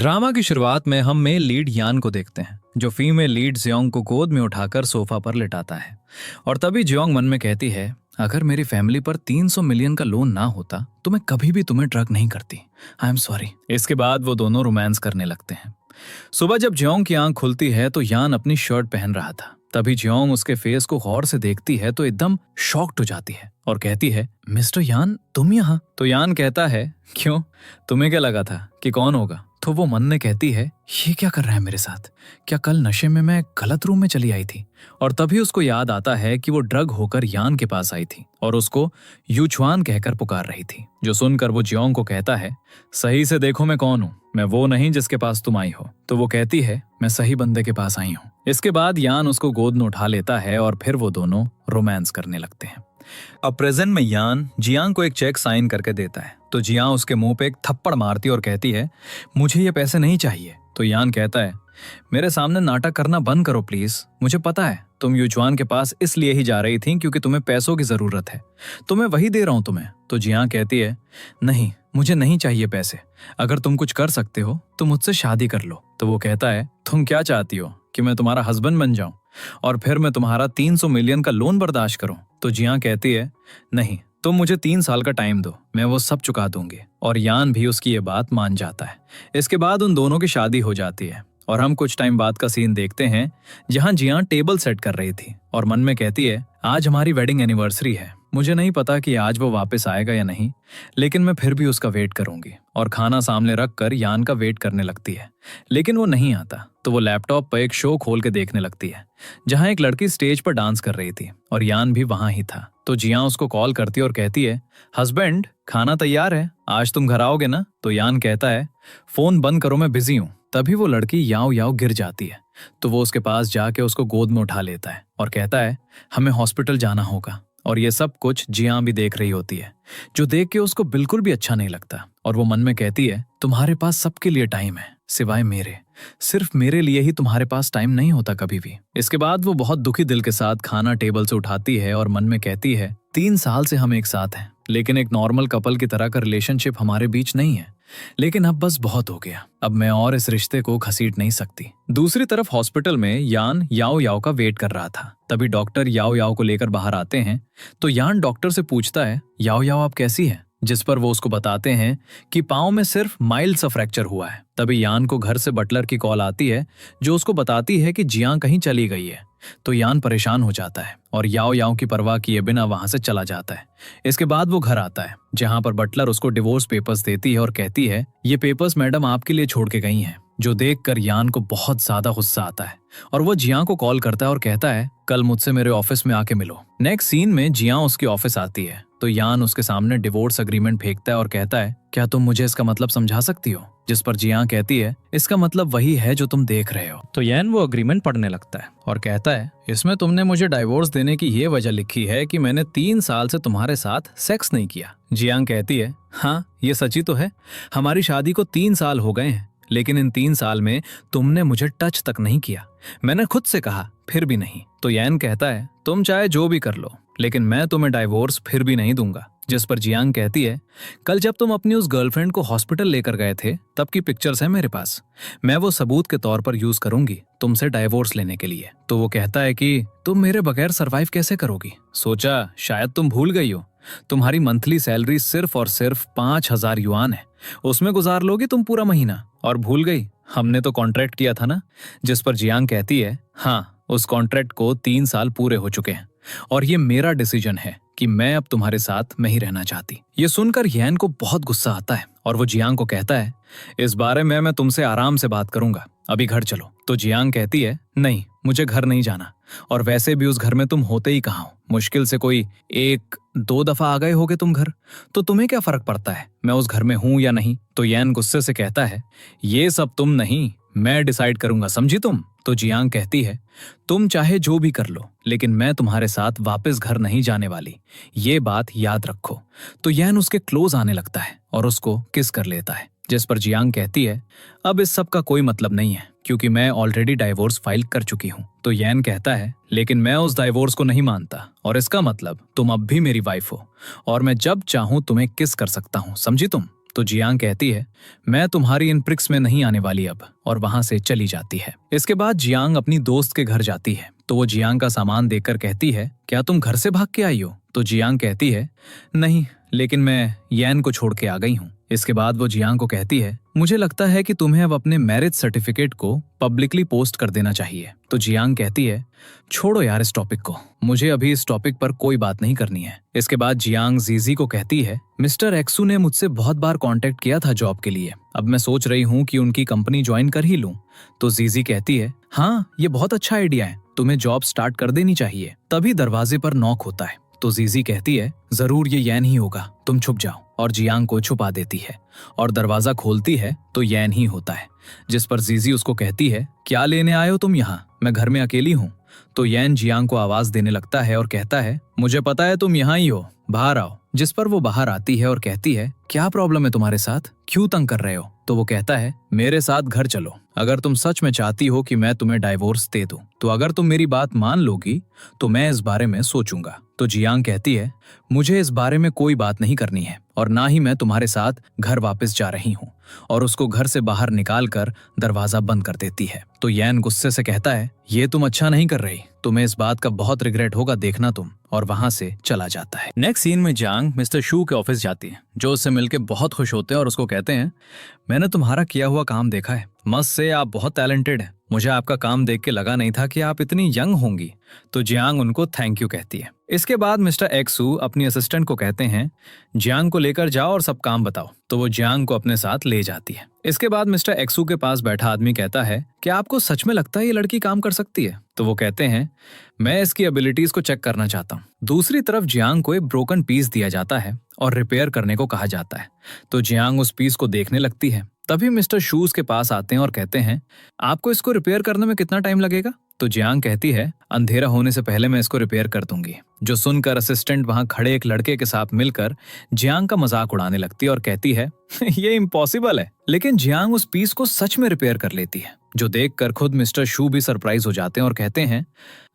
Drama की शुरुआत में हम मेल लीड यान को देखते हैं जो फीमेल लीड जियोंग को गोद में उठाकर सोफा पर लिटाता है। और तभी जियोंग मन में कहती है, अगर मेरी फैमिली पर 300 मिलियन का लोन ना होता तो मैं कभी भी तुम्हें ड्रग नहीं करती। I am sorry. इसके बाद वो दोनों रोमांस करने लगते हैं। सुबह जब जियोंग की आंख खुलती है तो यान अपनी शर्ट पहन रहा था। तभी जियोंग उसके फेस को गौर से देखती है तो एकदम शॉक्ड हो जाती है और कहती है, मिस्टर यान तुम यहाँ? तो यान कहता है, क्यों, तुम्हें क्या लगा था कि कौन होगा? तो वो मन में कहती है, ये क्या कर रहा है मेरे साथ? क्या कल नशे में मैं गलत रूम में चली आई थी? और तभी उसको याद आता है कि वो ड्रग होकर यान के पास आई थी और उसको यूचुआन कहकर पुकार रही थी। जो सुनकर वो जियोंग को कहता है, सही से देखो मैं कौन हूँ, मैं वो नहीं जिसके पास तुम आई हो। तो वो कहती है, मैं सही बंदे के पास आई हूँ। इसके बाद यान उसको गोद में उठा लेता है और फिर वो दोनों रोमांस करने लगते हैं। अब प्रेजेंट में यान जियांग को एक चेक साइन करके देता है तो जियांग उसके मुंह पे एक थप्पड़ मारती और कहती है, मुझे ये पैसे नहीं चाहिए। तो यान कहता है, मेरे सामने नाटक करना बंद करो प्लीज, मुझे पता है तुम यूचुआन के पास इसलिए ही जा रही थी क्योंकि तुम्हें पैसों की जरूरत है, तो मैं वही दे रहा हूं तुम्हें। तो जियांग कहती है, नहीं मुझे नहीं चाहिए पैसे, अगर तुम कुछ कर सकते हो तो मुझसे शादी कर लो। तो वो कहता है, तुम क्या चाहती हो कि मैं तुम्हारा हस्बैंड बन जाऊं और फिर मैं तुम्हारा 300 मिलियन का लोन बर्दाश्त करूं? तो जियांग कहती है, नहीं तुम मुझे 3 साल का टाइम दो, मैं वो सब चुका दूंगी। और यान भी उसकी ये बात मान जाता है। इसके बाद उन दोनों की शादी हो जाती है और हम कुछ टाइम बाद का सीन देखते हैं जहां जियांग टेबल सेट कर रही थी और मन में कहती है, आज हमारी वेडिंग एनिवर्सरी है, मुझे नहीं पता कि आज वो वापस आएगा या नहीं, लेकिन मैं फिर भी उसका वेट करूंगी। और खाना सामने रख कर यान का वेट करने लगती है, लेकिन वो नहीं आता। तो वो लैपटॉप पर एक शो खोल के देखने लगती है जहां एक लड़की स्टेज पर डांस कर रही थी और यान भी वहां ही था। तो जियांग उसको कॉल करती है और कहती है, हस्बैंड खाना तैयार है, आज तुम घर आओगे ना? तो यान कहता है, फोन बंद करो मैं बिजी हूँ। तभी वो लड़की याओ याओ गिर जाती है तो वो उसके पास जाके उसको गोद में उठा लेता है और कहता है, हमें हॉस्पिटल जाना होगा। और ये सब कुछ जियांग भी देख रही होती है, जो देख के उसको बिल्कुल भी अच्छा नहीं लगता। और वो मन में कहती है, तुम्हारे पास सबके लिए टाइम है सिवाय मेरे, सिर्फ मेरे लिए ही तुम्हारे पास टाइम नहीं होता कभी भी। इसके बाद वो बहुत दुखी दिल के साथ खाना टेबल से उठाती है और मन में कहती है, 3 साल से हम एक साथ हैं, लेकिन एक नॉर्मल कपल की तरह का रिलेशनशिप हमारे बीच नहीं है, लेकिन अब बस बहुत हो गया, अब मैं और इस रिश्ते को घसीट नहीं सकती। दूसरी तरफ हॉस्पिटल में यान याओ याओ का वेट कर रहा था। तभी डॉक्टर याओ याओ को लेकर बाहर आते हैं तो यान डॉक्टर से पूछता है, याओ याओ आप कैसी है? जिस पर वो उसको बताते हैं कि पाँव में सिर्फ माइल्ड सा फ्रैक्चर हुआ है। तभी यान को घर से बटलर की कॉल आती है जो उसको बताती है कि जियांग कहीं चली गई है। तो यान परेशान हो जाता है और याओ याओ की परवाह किए बिना वहां से चला जाता है। इसके बाद वो घर आता है जहां पर बटलर उसको डिवोर्स पेपर्स देती है और कहती है, ये पेपर्स मैडम आपके लिए छोड़ के गई हैं। जो देखकर यान को बहुत ज्यादा गुस्सा आता है और वो जियांग को कॉल करता है और कहता है, कल मुझसे मेरे ऑफिस में आके मिलो। नेक्स्ट सीन में जियांग उसके ऑफिस आती है तो यान उसके सामने डिवोर्स एग्रीमेंट फेंकता है और कहता है, क्या तुम मुझे इसका मतलब समझा सकती हो? जिस पर जियांग कहती है, इसका मतलब वही है जो तुम देख रहे हो। तो यान वो एग्रीमेंट पढ़ने लगता है और कहता है, इसमें तुमने मुझे डाइवोर्स देने की ये वजह लिखी है कि मैंने 3 साल से तुम्हारे साथ सेक्स नहीं किया। जियांग कहती है, हाँ ये सच ही तो है, हमारी शादी को 3 साल हो गए हैं, लेकिन इन 3 साल में तुमने मुझे टच तक नहीं किया, मैंने खुद से कहा फिर भी नहीं। तो यान कहता है, तुम चाहे जो भी कर लो, लेकिन मैं तुम्हें डाइवोर्स फिर भी नहीं दूंगा। जिस पर जियांग कहती है, कल जब तुम अपनी उस गर्लफ्रेंड को हॉस्पिटल लेकर गए थे तब की पिक्चर्स हैं मेरे पास, मैं वो सबूत के तौर पर यूज करूंगी तुमसे डाइवोर्स लेने के लिए। तो वो कहता है कि तुम मेरे बगैर सरवाइव कैसे करोगी? सोचा शायद तुम भूल गई हो, तुम्हारी मंथली सैलरी सिर्फ और सिर्फ 5000 युआन है, उसमें गुजार लोगी तुम पूरा महीना। और भूल गई, हमने तो कॉन्ट्रैक्ट किया था ना? जिस पर जियांग कहती है, हाँ उस कॉन्ट्रैक्ट को 3 साल पूरे हो चुके हैं और ये मेरा डिसीजन है कि मैं अब तुम्हारे साथ नहीं रहना चाहती। ये सुनकर यान को बहुत गुस्सा आता है और वो जियांग को कहता है, इस बारे में मैं तुमसे आराम से बात करूंगा, अभी घर चलो। तो जियांग कहती है, नहीं मुझे घर नहीं जाना, और वैसे भी उस घर में तुम होते ही कहाँ हो, मुश्किल से कोई 1-2 दफा आ गए होगे तुम घर, तो तुम्हें क्या फर्क पड़ता है मैं उस घर में हूं या नहीं? तो यान गुस्से से कहता है, ये सब तुम नहीं मैं डिसाइड करूंगा, समझी तुम? तो जियांग कहती है, तुम चाहे जो भी कर लो, लेकिन मैं तुम्हारे साथ वापस घर नहीं जाने वाली, ये बात याद रखो। तो यान उसके क्लोज आने लगता है और उसको किस कर लेता है। जिस पर जियांग कहती है, अब इस सब का कोई मतलब नहीं है क्योंकि मैं ऑलरेडी डाइवोर्स फाइल कर चुकी हूँ। तो यान कहता है, लेकिन मैं उस डाइवोर्स को नहीं मानता और इसका मतलब तुम अब भी मेरी वाइफ हो और मैं जब चाहूँ तुम्हें किस कर सकता हूँ, समझी तुम? तो जियांग कहती है मैं तुम्हारी इन ट्रिक्स में नहीं आने वाली अब, और वहां से चली जाती है। इसके बाद जियांग अपनी दोस्त के घर जाती है तो वो जियांग का सामान देखकर कहती है क्या तुम घर से भाग के आई हो? तो जियांग कहती है नहीं, लेकिन मैं यैन को छोड़ के आ गई हूँ। इसके बाद वो जियांग को कहती है मुझे लगता है कि तुम्हें अब अपने मैरिज सर्टिफिकेट को पब्लिकली पोस्ट कर देना चाहिए। तो जियांग कहती है छोड़ो यार इस टॉपिक को, मुझे अभी इस टॉपिक पर कोई बात नहीं करनी है। इसके बाद जियांग जीजी को कहती है मिस्टर एक्सू ने मुझसे बहुत बार कांटेक्ट किया था जॉब के लिए, अब मैं सोच रही हूँ कि उनकी कंपनी ज्वाइन कर ही लूं। तो जीजी कहती है हाँ ये बहुत अच्छा आइडिया है, तुम्हें जॉब स्टार्ट कर देनी चाहिए। तभी दरवाजे पर नॉक होता है तो जीजी कहती है जरूर ये यैन ही होगा, तुम छुप जाओ, और जियांग को छुपा देती है और दरवाजा खोलती है तो यैन ही होता है। जिस पर जीजी उसको कहती है क्या लेने आए हो तुम यहाँ, मैं घर में अकेली हूँ। तो यैन जियांग को आवाज देने लगता है और कहता है मुझे पता है तुम यहाँ ही हो, बाहर आओ। जिस पर वो बाहर आती है और कहती है क्या प्रॉब्लम है तुम्हारे साथ, क्यों तंग कर रहे हो? तो वो कहता है मेरे साथ घर चलो, अगर तुम सच में चाहती हो कि मैं तुम्हें डाइवोर्स दे दूं, तो अगर तुम मेरी बात मान लोगी तो मैं इस बारे में सोचूंगा। तो जियांग कहती है मुझे इस बारे में कोई बात नहीं करनी है और ना ही मैं तुम्हारे साथ घर वापस जा रही हूँ, और उसको घर से बाहर निकाल कर दरवाजा बंद कर देती है। तो यैन गुस्से से कहता है ये तुम अच्छा नहीं कर रही, तुम्हें इस बात का बहुत रिग्रेट होगा देखना तुम, और वहां से चला जाता है। नेक्स्ट सीन में जियांग मिस्टर शू के ऑफिस जाती है जो उससे मिलकर बहुत खुश होते हैं और उसको कहते हैं मैंने तुम्हारा किया हुआ काम देखा है, मस्त से आप बहुत टैलेंटेड हैं, मुझे आपका काम देख के लगा नहीं था कि आप इतनी यंग होंगी। तो जियांग उनको थैंक यू कहती है। इसके बाद मिस्टर एक्सू अपनी असिस्टेंट को कहते हैं जियांग को लेकर जाओ और सब काम बताओ। तो वो जियांग को अपने साथ ले जाती है। इसके बाद मिस्टर एक्सू के पास बैठा आदमी कहता है कि आपको सच में लगता है ये लड़की काम कर सकती है? तो वो कहते हैं मैं इसकी एबिलिटीज को चेक करना चाहता हूँ। दूसरी तरफ जियांग को एक ब्रोकन पीस दिया जाता है और रिपेयर करने को कहा जाता है। तो जियांग उस पीस को देखने लगती है। तभी मिस्टर शूज के पास आते हैं और कहते हैं आपको इसको रिपेयर करने में कितना टाइम लगेगा? तो जियांग कहती है अंधेरा होने से पहले मैं इसको रिपेयर कर दूंगी। जो सुनकर असिस्टेंट वहां खड़े एक लड़के के साथ मिलकर जियांग का मजाक उड़ाने लगती है और कहती है ये इम्पॉसिबल है। लेकिन जियांग उस पीस को सच में रिपेयर कर लेती है, जो देखकर खुद मिस्टर शू भी सरप्राइज हो जाते हैं और कहते हैं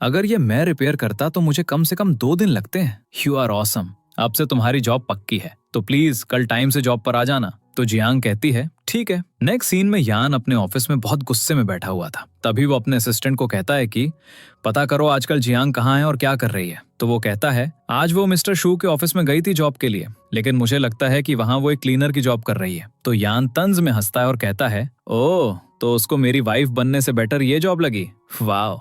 अगर ये मैं रिपेयर करता तो मुझे कम से कम 2 दिन लगते हैं। यू आर ऑसम, अब से तुम्हारी जॉब पक्की है, तो प्लीज कल टाइम से जॉब पर आ जाना। तो जियांग कहती है ठीक है। नेक्स्ट सीन में यान अपने ऑफिस में बहुत गुस्से में बैठा हुआ था। तभी वो अपने असिस्टेंट को कहता है कि पता करो आजकल जियांग कहाँ है और क्या कर रही है। तो वो कहता है आज वो मिस्टर शू के ऑफिस में गई थी जॉब के लिए, लेकिन मुझे लगता है कि वहाँ वो एक क्लीनर की जॉब कर रही है। तो यान तंज में हंसता है और कहता है ओह, तो उसको मेरी वाइफ बनने से बेटर ये जॉब लगी, वाह,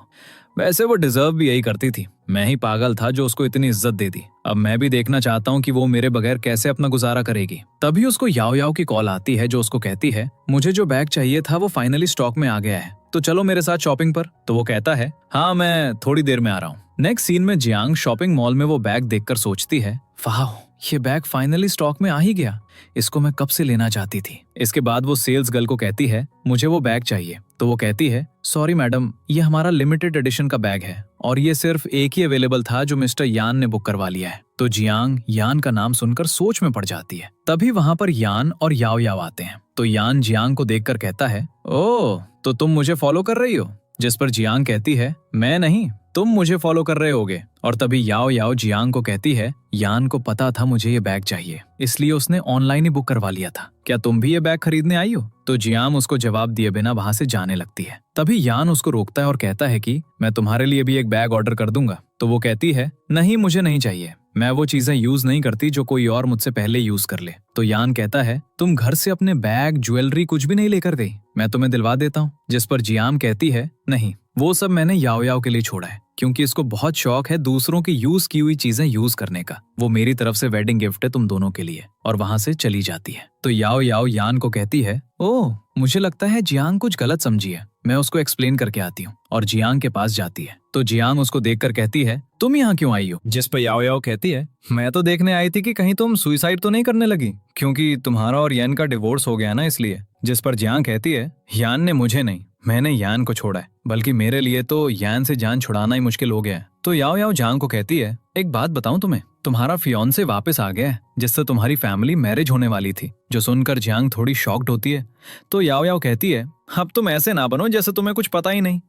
वैसे वो डिजर्व भी यही करती थी, मैं ही पागल था जो उसको इतनी इज्जत दे दी। अब मैं भी देखना चाहता हूँ कि वो मेरे बगैर कैसे अपना गुजारा करेगी। तभी उसको याओ याओ की कॉल आती है जो उसको कहती है मुझे जो बैग चाहिए था वो फाइनली स्टॉक में आ गया है, तो चलो मेरे साथ शॉपिंग पर। तो वो कहता है हाँ मैं थोड़ी देर में आ रहा हूँ। नेक्स्ट सीन में जियांग शॉपिंग मॉल में वो बैग देखकर सोचती है वाह, ये बैग फाइनली स्टॉक में आ ही गया, इसको मैं कब से लेना चाहती थी। इसके बाद वो सेल्स गर्ल को कहती है मुझे वो बैग चाहिए। तो वो कहती है सॉरी मैडम, ये हमारा लिमिटेड एडिशन का बैग है और ये सिर्फ एक ही अवेलेबल था जो मिस्टर यान ने बुक करवा लिया है। तो जियांग यान का नाम सुनकर सोच में पड़ जाती है। तभी वहां पर यान और याओ याओ आते हैं। तो यान जियांग को देखकर कहता है ओह, तो तुम मुझे फॉलो कर रही हो? जिस पर जियांग कहती है मैं नहीं, तुम मुझे फॉलो कर रहे होगे। और तभी याओ याओ जियांग को कहती है यान को पता था मुझे ये बैग चाहिए, इसलिए उसने ऑनलाइन ही बुक करवा लिया था, क्या तुम भी ये बैग खरीदने आई हो? तो जियांग उसको जवाब दिए बिना वहां से जाने लगती है। तभी यान उसको रोकता है और कहता है कि मैं तुम्हारे लिए भी एक बैग ऑर्डर कर दूंगा। तो वो कहती है नहीं, मुझे नहीं चाहिए, मैं वो चीजें यूज नहीं करती जो कोई और मुझसे पहले यूज कर ले। तो यान कहता है तुम घर से अपने बैग, ज्वेलरी कुछ भी नहीं लेकर गई, मैं तुम्हें दिलवा देता हूँ। जिस पर जियांग कहती है नहीं, वो सब मैंने याओ याओ के लिए छोड़ा है, क्योंकि इसको बहुत शौक है दूसरों की यूज की हुई चीजें यूज करने का, वो मेरी तरफ से वेडिंग गिफ्ट है तुम दोनों के लिए। और वहां से चली जाती है। तो याओ याओ यान को कहती है ओह, मुझे लगता है जियांग कुछ गलत समझी है, मैं उसको एक्सप्लेन करके आती हूँ। और जियांग के पास जाती है। तो जियांग उसको देखकर कहती है तुम यहाँ क्यों आई हो? जिस पर याओ याओ कहती है मैं तो देखने आई थी कि कहीं तुम सुसाइड तो नहीं करने लगी, क्योंकि तुम्हारा और यान का डिवोर्स हो गया ना, इसलिए। जिस पर जियांग कहती है यान ने मुझे नहीं, मैंने यान को छोड़ा है, बल्कि मेरे लिए तो यान से जान छुड़ाना ही मुश्किल हो गया है। तो याओ याओ जियांग को कहती है एक बात बताऊं तुम्हें, तुम्हारा फियांसे वापस आ गया है जिससे तुम्हारी फैमिली मैरिज होने वाली थी। जो सुनकर जियांग थोड़ी शॉक्ड होती है। तो याओ याओ कहती है अब तुम ऐसे ना बनो जैसे तुम्हें कुछ पता ही नहीं।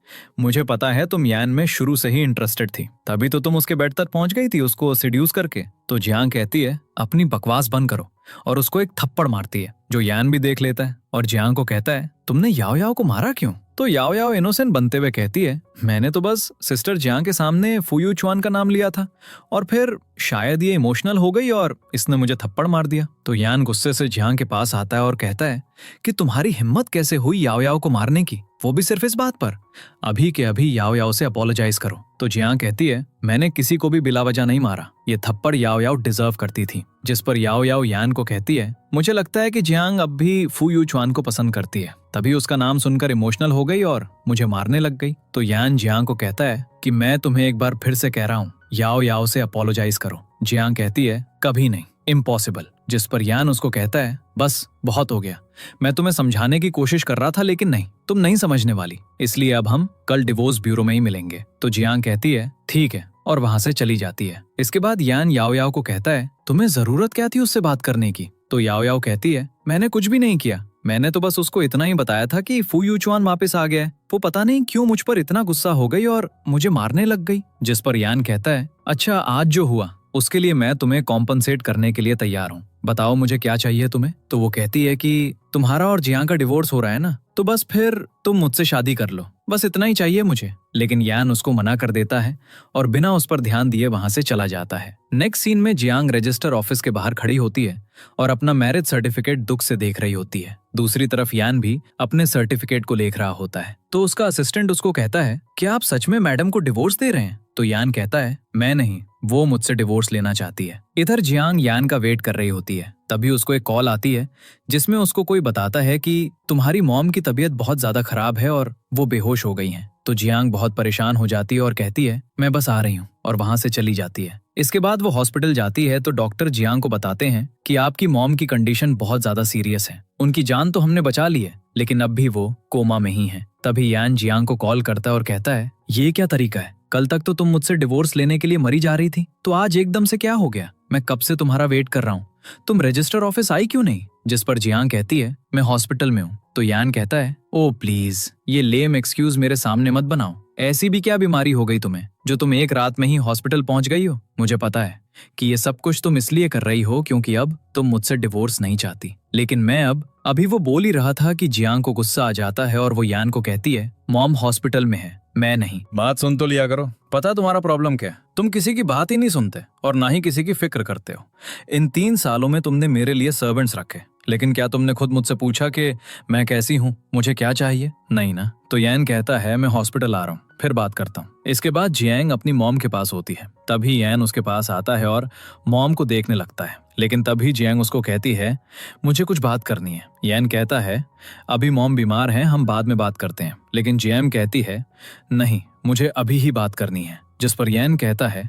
मुझे पता है तुम यान में शुरू से ही इंटरेस्टेड थी, तभी तो तुम उसके बेड तक पहुंच गई थी उसको सिड्यूस करके। तो जियांग कहती है अपनी बकवास बंद करो, और उसको एक थप्पड़ मारती है जो यान भी देख लेता है। और जियांग को कहता है तुमने याओ याओ को मारा क्यों? तो याओ याओ इनोसेंट बनते हुए कहती है मैंने तो बस सिस्टर जियांग के सामने फुयू चुआन का नाम लिया था, और फिर शायद ये इमोशनल हो गई और इसने मुझे थप्पड़ मार दिया। तो यान गुस्से से जियांग के पास आता है और कहता है कि तुम्हारी हिम्मत कैसे हुई याओ याओ को मारने की, वो भी सिर्फ इस बात पर। अभी के अभी याओ याओ से अपोलोजाइज करो। तो जियांग कहती है मैंने किसी को भी बिला वजह नहीं मारा, ये थप्पड़ याओ याओ डिजर्व करती थी। जिस पर याओ याओ यान को कहती है मुझे लगता है कि जियांग अब भी फू यू चुआन को पसंद करती है, तभी उसका नाम सुनकर इमोशनल हो गई और मुझे मारने लग गई। तो यान जियांग को कहता है कि मैं तुम्हें एक बार फिर से कह रहा हूँ, याओ याओ से अपोलोजाइज करो। जियांग कहती है कभी नहीं, इम्पॉसिबल। जिस पर यान उसको कहता है बस बहुत हो गया, मैं तुम्हें समझाने की कोशिश कर रहा था लेकिन नहीं, तुम नहीं समझने वाली, इसलिए अब हम कल डिवोर्स ब्यूरो में ही मिलेंगे। तो जियांग कहती है ठीक है, और वहां से चली जाती है। इसके बाद यान याओ याओ को कहता है तुम्हें जरूरत क्या थी उससे बात करने की? तो याओ याओ कहती है मैंने कुछ भी नहीं किया, मैंने तो बस उसको इतना ही बताया था कि फू यू चुआन वापस आ गया है, वो पता नहीं क्यों मुझ पर इतना गुस्सा हो गई और मुझे मारने लग गई। जिस पर यान कहता है अच्छा आज जो हुआ उसके लिए मैं तुम्हें कॉम्पनसेट करने के लिए तैयार हूँ, बताओ मुझे क्या चाहिए तुम्हें? तो वो कहती है कि तुम्हारा और जियांग का डिवोर्स हो रहा है ना, तो बस फिर तुम मुझसे शादी कर लो, बस इतना ही चाहिए मुझे। लेकिन यान उसको मना कर देता है और बिना उस पर ध्यान दिए वहां से चला जाता है। नेक्स्ट सीन में जियांग रजिस्टर ऑफिस के बाहर खड़ी होती है और अपना मैरिज सर्टिफिकेट दुख से देख रही होती है। दूसरी तरफ यान भी अपने सर्टिफिकेट को देख रहा होता है। तो उसका असिस्टेंट उसको कहता है क्या आप सच में मैडम को डिवोर्स दे रहे हैं? तो यान कहता है मैं नहीं, वो मुझसे डिवोर्स लेना चाहती है। इधर जियांग यान का वेट कर रही होती है, तभी उसको एक कॉल आती है जिसमें उसको कोई बताता है कि तुम्हारी मॉम की तबीयत बहुत ज्यादा खराब है और वो बेहोश हो गई हैं। तो जियांग बहुत परेशान हो जाती है और कहती है मैं बस आ रही हूँ, और वहां से चली जाती है। इसके बाद वो हॉस्पिटल जाती है तो डॉक्टर जियांग को बताते हैं कि आपकी मॉम की कंडीशन बहुत ज्यादा सीरियस है, उनकी जान तो हमने बचा ली है लेकिन अब भी वो कोमा में ही है। तभी यान जियांग को कॉल करता है और कहता है ये क्या तरीका है, कल तक तो तुम मुझसे डिवोर्स लेने के लिए मरी जा रही थी, तो आज एकदम से क्या हो गया? मैं कब से तुम्हारा वेट कर रहा हूँ, तुम रजिस्टर ऑफिस आई क्यों नहीं? जिस पर जियांग कहती है मैं हॉस्पिटल में हूँ। तो यान कहता है ओ प्लीज ये लेम एक्सक्यूज मेरे सामने मत बनाओ, ऐसी भी क्या बीमारी हो गई तुम्हें जो तुम एक रात में ही हॉस्पिटल पहुंच गई हो? मुझे पता है कि ये सब कुछ तुम इसलिए कर रही हो क्योंकि अब तुम मुझसे डिवोर्स नहीं चाहती, लेकिन मैं अभी वो बोल ही रहा था कि जियांग को गुस्सा आ जाता है और वो यान को कहती है मॉम हॉस्पिटल में है, मैं नहीं। बात सुन तो लिया करो, पता तुम्हारा प्रॉब्लम क्या है? तुम किसी की बात ही नहीं सुनते और ना ही किसी की फिक्र करते हो। इन 3 सालों में तुमने मेरे लिए सर्वेंट्स रखे, लेकिन क्या तुमने खुद मुझसे पूछा कि मैं कैसी हूँ, मुझे क्या चाहिए? नहीं ना। तो यान कहता है मैं हॉस्पिटल आ रहा हूँ, फिर बात करता हूँ। इसके बाद जियांग अपनी मॉम के पास होती है, तभी यान उसके पास आता है और मॉम को देखने लगता है, लेकिन तभी जियांग उसको कहती है मुझे कुछ बात करनी है। यान कहता है अभी मॉम बीमार हैं, हम बाद में बात करते हैं, लेकिन जियांग कहती है नहीं मुझे अभी ही बात करनी है। जिस पर यान कहता है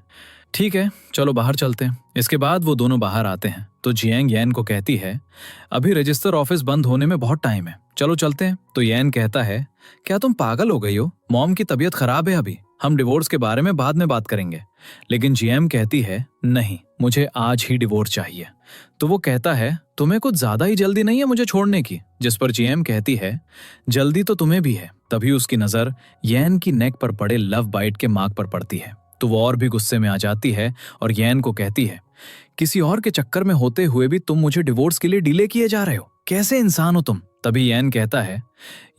ठीक है चलो बाहर चलते हैं। इसके बाद वो दोनों बाहर आते हैं तो जियांग यान को कहती है अभी रजिस्टर ऑफिस बंद होने में बहुत टाइम है, चलो चलते हैं। तो यान कहता है क्या तुम पागल हो गई हो, मॉम की तबीयत खराब है, अभी हम डिवोर्स के बारे में बाद में बात करेंगे। लेकिन जियांग कहती है नहीं मुझे आज ही डिवोर्स चाहिए। तो वो कहता है तुम्हें कुछ ज्यादा ही जल्दी नहीं है मुझे छोड़ने की? जिस पर जियांग कहती है जल्दी तो तुम्हें भी है। तभी उसकी नजर यान की नेक पर पड़े लव बाइट के मार्क पर पड़ती है, तो वो और भी गुस्से में आ जाती है और यान को कहती है किसी और के चक्कर में होते हुए भी तुम मुझे डिवोर्स के लिए डिले किए जा रहे हो, कैसे इंसान हो तुम? तभी यान कहता है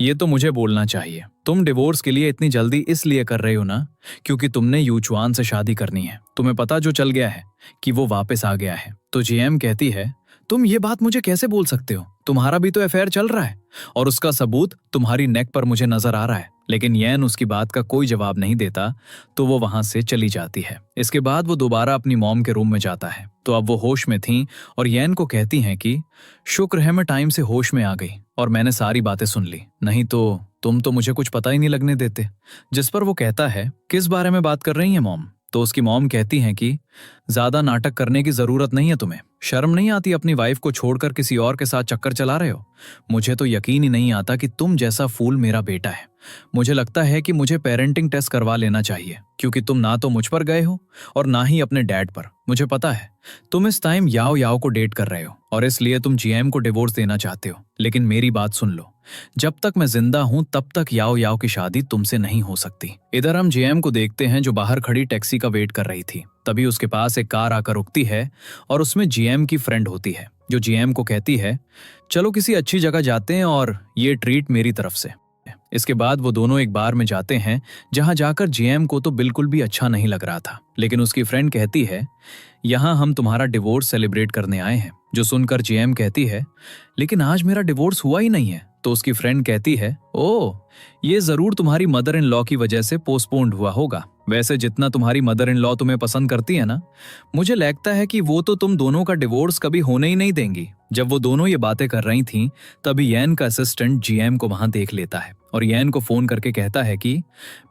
ये तो मुझे बोलना चाहिए, तुम डिवोर्स के लिए इतनी जल्दी इसलिए कर रहे हो ना क्योंकि तुमने यू चुआन से शादी करनी है, तुम्हें पता जो चल गया है कि वो वापस आ गया है। तो जियांग कहती है तुम ये बात मुझे कैसे बोल सकते हो, तुम्हारा भी तो अफेयर चल रहा है और उसका सबूत तुम्हारी नेक पर मुझे नजर आ रहा है। लेकिन यान उसकी बात का कोई जवाब नहीं देता, तो वो वहां से चली जाती है। इसके बाद वो दोबारा अपनी मॉम के रूम में जाता है तो अब वो होश में थी और यान को कहती हैं कि शुक्र है मैं टाइम से होश में आ गई और मैंने सारी बातें सुन ली, नहीं तो तुम तो मुझे कुछ पता ही नहीं लगने देते। जिस पर वो कहता है किस बारे में बात कर रही है मॉम? तो उसकी मॉम कहती हैं कि ज्यादा नाटक करने की जरूरत नहीं है तुम्हें। शर्म नहीं आती अपनी वाइफ को छोड़कर किसी और के साथ चक्कर चला रहे हो? मुझे तो यकीन ही नहीं आता कि तुम जैसा फूल मेरा बेटा है। मुझे लगता है कि मुझे पेरेंटिंग टेस्ट करवा लेना चाहिए, क्योंकि तुम ना तो मुझ पर गए हो और ना ही अपने डैड पर। मुझे पता है तुम इस टाइम याओ याओ को डेट कर रहे हो और इसलिए तुम जीएम को डिवोर्स देना चाहते हो। लेकिन मेरी बात सुन लो, जब तक मैं जिंदा हूं तब तक याओ याओ की शादी तुमसे नहीं हो सकती। इधर हम जीएम को देखते हैं जो बाहर खड़ी टैक्सी का वेट कर रही थी। तभी उसके पास एक कार आकर रुकती है और उसमें जीएम की फ्रेंड होती है, जो जीएम को कहती है चलो किसी अच्छी जगह जाते हैं और ये ट्रीट मेरी तरफ से। इसके बाद वो दोनों एक बार में जाते हैं, जहां जाकर जीएम को तो बिल्कुल भी अच्छा नहीं लग रहा था। लेकिन उसकी फ्रेंड कहती है यहाँ हम तुम्हारा डिवोर्स सेलिब्रेट करने आए हैं। जो सुनकर जीएम कहती है लेकिन आज मेरा डिवोर्स हुआ ही नहीं है। तो उसकी फ्रेंड कहती है ओह, ये जरूर तुम्हारी मदर इन लॉ की वजह से पोस्टपोन्ड हुआ होगा। वैसे जितना तुम्हारी मदर इन लॉ तुम्हें पसंद करती है ना, मुझे लगता है कि वो तो तुम दोनों का डिवोर्स कभी होने ही नहीं देंगी। जब वो दोनों ये बातें कर रही थीं, तभी यैन का असिस्टेंट जीएम को वहां देख लेता है और यैन को फोन करके कहता है कि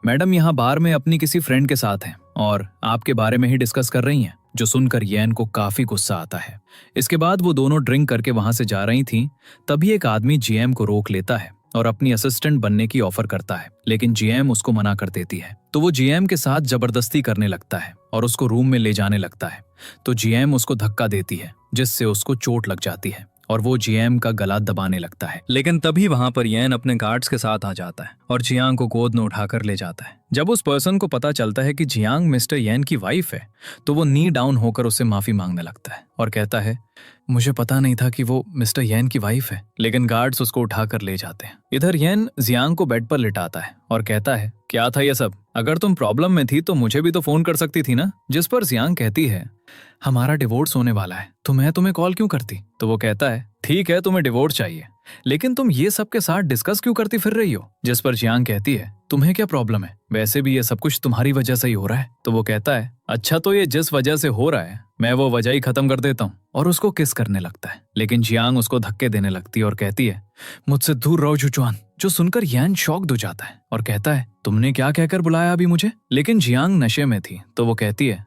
मैडम यहाँ बार में अपनी किसी फ्रेंड के साथ हैं और आपके बारे में ही डिस्कस कर रही हैं। जो सुनकर यैन को काफी गुस्सा आता है। इसके बाद वो दोनों ड्रिंक करके वहां से जा रही थीं, तभी एक आदमी जीएम को रोक लेता है और अपनी असिस्टेंट बनने की ऑफर करता है। लेकिन जीएम उसको मना कर देती है। तो वो जीएम के साथ जबरदस्ती करने लगता है और उसको रूम में ले जाने लगता है। तो जीएम उसको धक्का देती है, जिससे उसको चोट लग जाती है और वो जीएम का गला दबाने लगता है। लेकिन तभी वहां पर यैन अपने गार्ड्स के साथ आ जाता है और जियांग को गोद में उठाकर ले जाता है। जब उस पर्सन को पता चलता है कि जियांग मिस्टर यैन की वाइफ है, तो वो नी डाउन होकर उससे माफी मांगने लगता है और कहता है मुझे पता नहीं था कि वो मिस्टर यैन की वाइफ है। लेकिन गार्ड्स उसको उठाकर ले जाते हैं। इधर यैन जियांग को बेड पर लिटाता है और कहता है क्या था ये सब? अगर तुम प्रॉब्लम में थी तो मुझे भी तो फोन कर सकती थी ना। जिस पर जियांग कहती है हमारा डिवोर्स होने वाला है तो मैं तुम्हें कॉल क्यों करती? तो वो कहता है ठीक है तुम्हें डिवोर्स चाहिए, लेकिन तुम ये सब के साथ डिस्कस क्यों करती फिर रही हो? जिस पर जियांग कहती है तुम्हें क्या प्रॉब्लम है? वैसे भी ये सब कुछ तुम्हारी वजह से ही हो रहा है। तो वो कहता है अच्छा तो ये जिस वजह से हो रहा है मैं वो वजह ही खत्म कर देता हूँ, और उसको किस करने लगता है। लेकिन जियांग उसको धक्के देने लगती है और कहती है मुझसे दूर रहो जुचुआन। जो सुनकर यैन शॉक्ड हो जाता है और कहता है तुमने क्या कहकर बुलाया अभी मुझे? लेकिन जियांग नशे में थी तो वो कहती है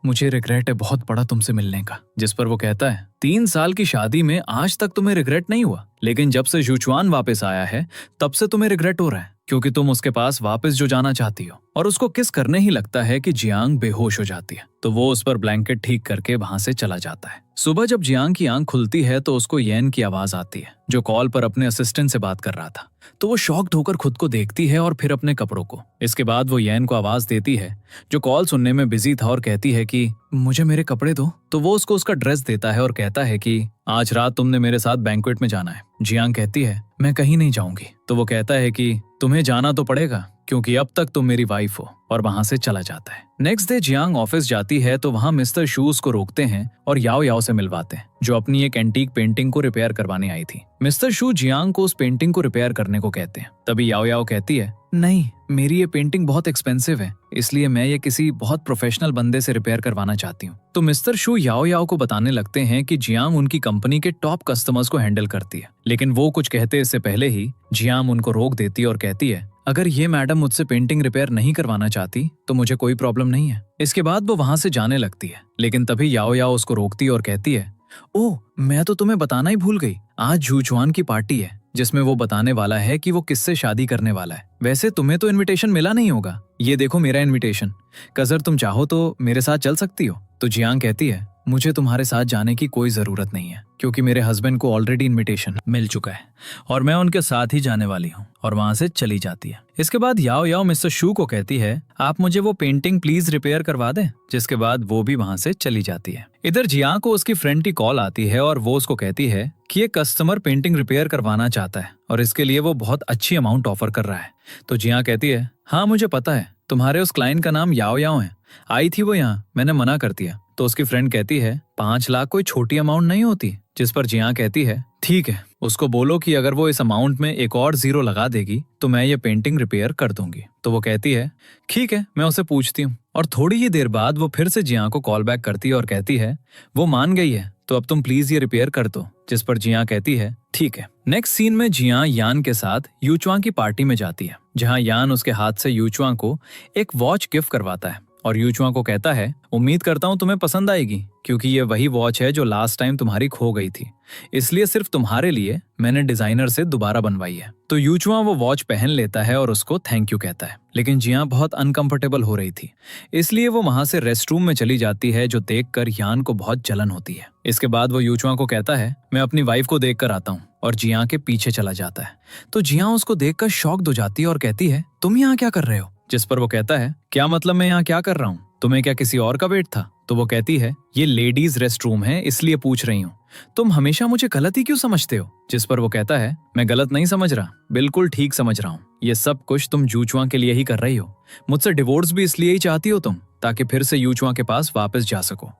मुझे रिग्रेट है बहुत बड़ा तुमसे मिलने का। जिस पर वो कहता है 3 साल की शादी में आज तक तुम्हें रिग्रेट नहीं हुआ, लेकिन जब से जुचुआन वापस आया है तब से तुम्हें रिग्रेट हो रहा है, क्योंकि तुम उसके पास वापस जो जाना चाहती हो। और उसको किस करने ही लगता है कि जियांग बेहोश हो जाती है। तो वो उस पर ब्लैंकेट ठीक करके वहां से चला जाता है। सुबह जब जियांग की आंख खुलती है तो उसको यैन की आवाज आती है, जो कॉल पर अपने असिस्टेंट से बात कर रहा था। तो वो शॉक्ड होकर खुद को देखती है और फिर अपने कपड़ों को। इसके बाद वो यैन को आवाज देती है, जो कॉल सुनने में बिजी था, और कहती है कि मुझे मेरे कपड़े दो। तो वो उसको उसका ड्रेस देता है और कहता है कि आज रात तुमने मेरे साथ बैंक्वेट में जाना है। जियांग कहती है मैं कहीं नहीं जाऊंगी। तो वो कहता है कि तुम्हें जाना तो पड़ेगा क्योंकि अब तक तुम मेरी वाइफ हो, और वहां से चला जाता है। नेक्स्ट डे जियांग ऑफिस जाती है तो वहां मिस्टर शूज को रोकते हैं और याओ याओ से मिलवाते हैं, जो अपनी एक एंटीक पेंटिंग को रिपेयर करवाने आई थी। मिस्टर शू जियांग को उस पेंटिंग को रिपेयर करने को कहते हैं। तभी याओ याओ कहती है नहीं, मेरी ये पेंटिंग बहुत एक्सपेंसिव है, इसलिए मैं ये किसी बहुत प्रोफेशनल बंदे से रिपेयर करवाना चाहती हूँ। तो मिस्टर शू याओ याओ को बताने लगते हैं कि जियांग उनकी कंपनी के टॉप कस्टमर्स को हैंडल करती है। लेकिन वो कुछ कहते इससे पहले ही जियांग उनको रोक देती है और कहती है अगर ये मैडम मुझसे पेंटिंग रिपेयर नहीं करवाना चाहती तो मुझे कोई प्रॉब्लम नहीं है। इसके बाद वो वहां से जाने लगती है। लेकिन तभी याओ याओ उसको रोकती है और कहती है ओह, मैं तो तुम्हें बताना ही भूल गई, आज जुचुआन की पार्टी है जिसमें वो बताने वाला है कि वो किससे शादी करने वाला है। वैसे तुम्हें तो इनविटेशन मिला नहीं होगा, ये देखो मेरा इनविटेशन, अगर तुम चाहो तो मेरे साथ चल सकती हो। तो जियांग कहती है मुझे तुम्हारे साथ जाने की कोई जरूरत नहीं है, क्योंकि मेरे हस्बैंड को ऑलरेडी इनविटेशन मिल चुका है और मैं उनके साथ ही जाने वाली हूँ, और वहां से चली जाती है। इसके बाद याओ याओ मिस्टर शू को कहती है आप मुझे वो पेंटिंग प्लीज रिपेयर करवा दें, जिसके बाद वो भी वहां से चली जाती है। इधर जियांग को उसकी फ्रेंड की कॉल आती है और वो उसको कहती है कि ये कस्टमर पेंटिंग रिपेयर करवाना चाहता है और इसके लिए वो बहुत अच्छी अमाउंट ऑफर कर रहा है। तो जियांग कहती है हाँ मुझे पता है, तुम्हारे उस क्लाइंट का नाम याओ याओ है, आई थी वो यहाँ, मैंने मना कर दिया। तो उसकी फ्रेंड कहती है 5 लाख कोई छोटी अमाउंट नहीं होती। जिस पर जियांग कहती है ठीक है, उसको बोलो कि अगर वो इस अमाउंट में एक और 0 लगा देगी तो मैं ये पेंटिंग रिपेयर कर दूंगी। तो वो कहती है ठीक है, मैं उसे पूछती हूँ। और थोड़ी ही देर बाद वो फिर से जियांग को कॉल बैक करती है और कहती है वो मान गई है, तो अब तुम प्लीज ये रिपेयर कर दो। जिस पर जियांग कहती है ठीक है। नेक्स्ट सीन में जियांग यान के साथ यूचुआंग की पार्टी में जाती है, जहां यान उसके हाथ से यूचुआंग को एक वॉच गिफ्ट करवाता है और यूचुआ को कहता है, उम्मीद करता हूँ तुम्हें पसंद आएगी, क्योंकि ये वही वॉच है जो लास्ट टाइम तुम्हारी खो गई थी, इसलिए सिर्फ तुम्हारे लिए मैंने डिजाइनर से दोबारा बनवाई है। तो यूचुआ वो वॉच पहन लेता है और उसको थैंक यू कहता है, लेकिन जिया बहुत अनकंफर्टेबल हो रही थी, इसलिए वो वहां से रेस्ट रूम में चली जाती है, जो देखकर यान को बहुत जलन होती है। इसके बाद वो यूचुआ को कहता है, मैं अपनी वाइफ को देख कर आता हूँ, और जिया के पीछे चला जाता है। तो जिया उसको देखकर शॉक्ड हो जाती है और कहती है, तुम यहाँ क्या कर रहे हो? जिस पर वो कहता है, क्या मतलब मैं यहाँ क्या कर रहा हूँ? तुम्हें क्या किसी और का वेट था? तो वो कहती है, ये लेडीज रेस्ट रूम है, इसलिए पूछ रही हूँ, तुम हमेशा मुझे गलत ही क्यों समझते हो? जिस पर वो कहता है, मैं गलत नहीं समझ रहा, बिल्कुल ठीक समझ रहा हूँ, ये सब कुछ तुम यूचुआ के लिए ही कर रही हो। मुझसे डिवोर्स भी इसलिए ही चाहती हो तुम, ताकि फिर से यूचुआ के पास वापस जा सको,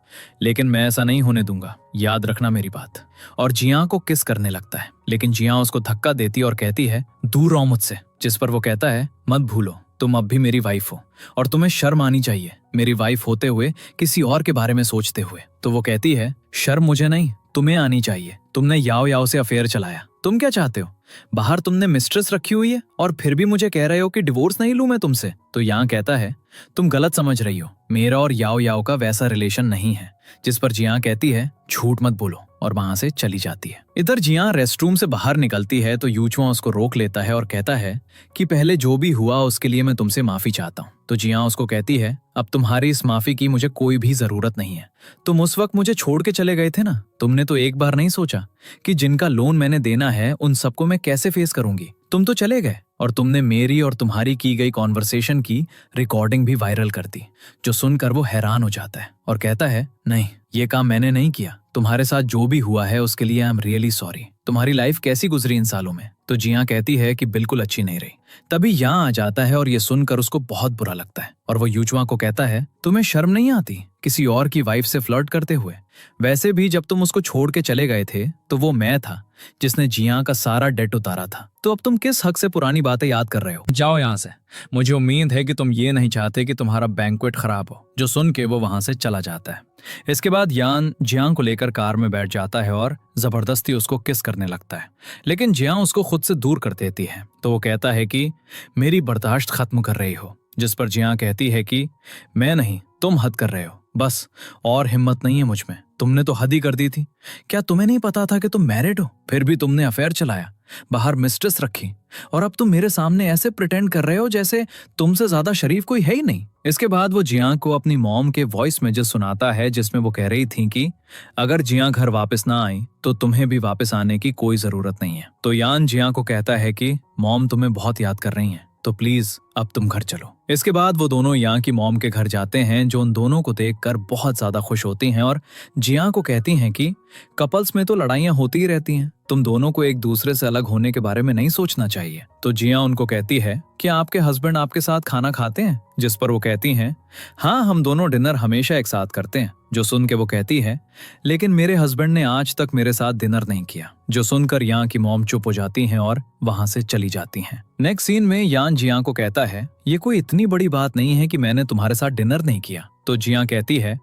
लेकिन मैं ऐसा नहीं होने दूंगा, याद रखना मेरी बात। और जिया को किस करने लगता है, लेकिन जिया उसको धक्का देती और कहती है, दूर रहो मुझसे। जिस पर वो कहता है, मत भूलो तुम अब भी मेरी वाइफ हो, और तुम्हें शर्म आनी चाहिए मेरी वाइफ होते हुए किसी और के बारे में सोचते हुए। तो वो कहती है, शर्म मुझे नहीं, तुम्हें आनी चाहिए, तुमने याओ याओ से अफेयर चलाया, तुम क्या चाहते हो? बाहर तुमने मिस्ट्रेस रखी हुई है और फिर भी मुझे कह रहे हो कि डिवोर्स नहीं लूं मैं तुमसे। तो यहाँ कहता है, तुम गलत समझ रही हो, मेरा और याओ याओ का वैसा रिलेशन नहीं है। जिस पर जिया कहती है, झूठ मत बोलो, और वहां से चली जाती है। इधर जिया रेस्टरूम से बाहर निकलती है तो यूचुआ उसको रोक लेता है और कहता है कि पहले जो भी हुआ उसके लिए मैं तुमसे माफी चाहता हूँ। तो जिया उसको कहती है, अब तुम्हारी इस माफी की मुझे कोई भी जरूरत नहीं है, तुम उस वक्त मुझे छोड़ के चले गए थे ना, तुमने तो एक बार नहीं सोचा कि जिनका लोन मैंने देना है उन सबको मैं कैसे फेस करूंगी। तुम तो चले गए और तुमने मेरी और तुम्हारी की गई कॉन्वर्सेशन की रिकॉर्डिंग भी वायरल कर दी, जो सुनकर वो हैरान हो जाता है और कहता है, नहीं ये काम मैंने नहीं किया, तुम्हारे साथ जो भी हुआ है उसके लिए आई एम रियली सॉरी। तुम्हारी लाइफ कैसी गुजरी इन सालों में? तो जिया कहती है कि बिल्कुल अच्छी नहीं रही। तभी यहाँ आ जाता है और ये सुनकर उसको बहुत बुरा लगता है और वो यूचुआ को कहता है, तुम्हें शर्म नहीं आती किसी और की वाइफ से फ्लर्ट करते हुए? वैसे भी जब तुम उसको छोड़ के चले गए थे तो वो मैं था जिसने जिया का सारा डेट उतारा था, तो अब तुम किस हक से पुरानी बातें याद कर रहे हो? जाओ यहाँ से, मुझे उम्मीद है कि तुम ये नहीं चाहते कि तुम्हारा बैंक्वेट खराब हो। जो सुन के वो वहां से चला जाता है। इसके बाद यान जियांग को लेकर कार में बैठ जाता है और जबरदस्ती उसको किस करने लगता है, लेकिन जियांग उसको खुद से दूर कर देती है। तो वो कहता है कि मेरी बर्दाश्त खत्म कर रही हो। जिस पर जियांग कहती है कि मैं नहीं, तुम हद कर रहे हो, बस और हिम्मत नहीं है मुझ में, तुमने तो हद ही कर दी थी। क्या तुम्हें नहीं पता था कि तुम मैरिड हो? फिर भी तुमने अफेयर चलाया, बाहर मिस्ट्रेस रखी, और अब तुम मेरे सामने ऐसे प्रिटेंड कर रहे हो जैसे तुमसे ज्यादा शरीफ कोई है ही नहीं। इसके बाद वो जियांग को अपनी मॉम के वॉइस मैसेज सुनाता है जिसमें वो कह रही थी कि अगर जियांग घर वापस ना आई तो तुम्हें भी वापस आने की कोई जरूरत नहीं है। तो यान जियांग को कहता है कि मॉम तुम्हें बहुत याद कर रही हैं, तो प्लीज अब तुम घर चलो। इसके बाद वो दोनों यहाँ की मॉम के घर जाते हैं, जो उन दोनों को देखकर बहुत ज्यादा खुश होती हैं और जियांग को कहती हैं कि कपल्स में तो लड़ाइयां होती ही रहती हैं, तुम दोनों को एक दूसरे से अलग होने के बारे में नहीं सोचना चाहिए। तो जिया उनको कहती है कि आपके हस्बैंड आपके साथ खाना खाते हैं? जिस पर वो कहती हैं, हाँ हम दोनों डिनर हमेशा एक साथ करते हैं। जो सुन के वो कहती है, लेकिन मेरे हस्बैंड ने आज तक मेरे साथ डिनर नहीं किया। जो सुनकर यहाँ की मॉम चुप हो जाती हैं और वहां से चली जाती हैं। नेक्स्ट सीन में यान जिया को कहता है, ये कोई इतनी बड़ी बात नहीं है कि मैंने तुम्हारे साथ डिनर नहीं किया। तो जिया कहती है,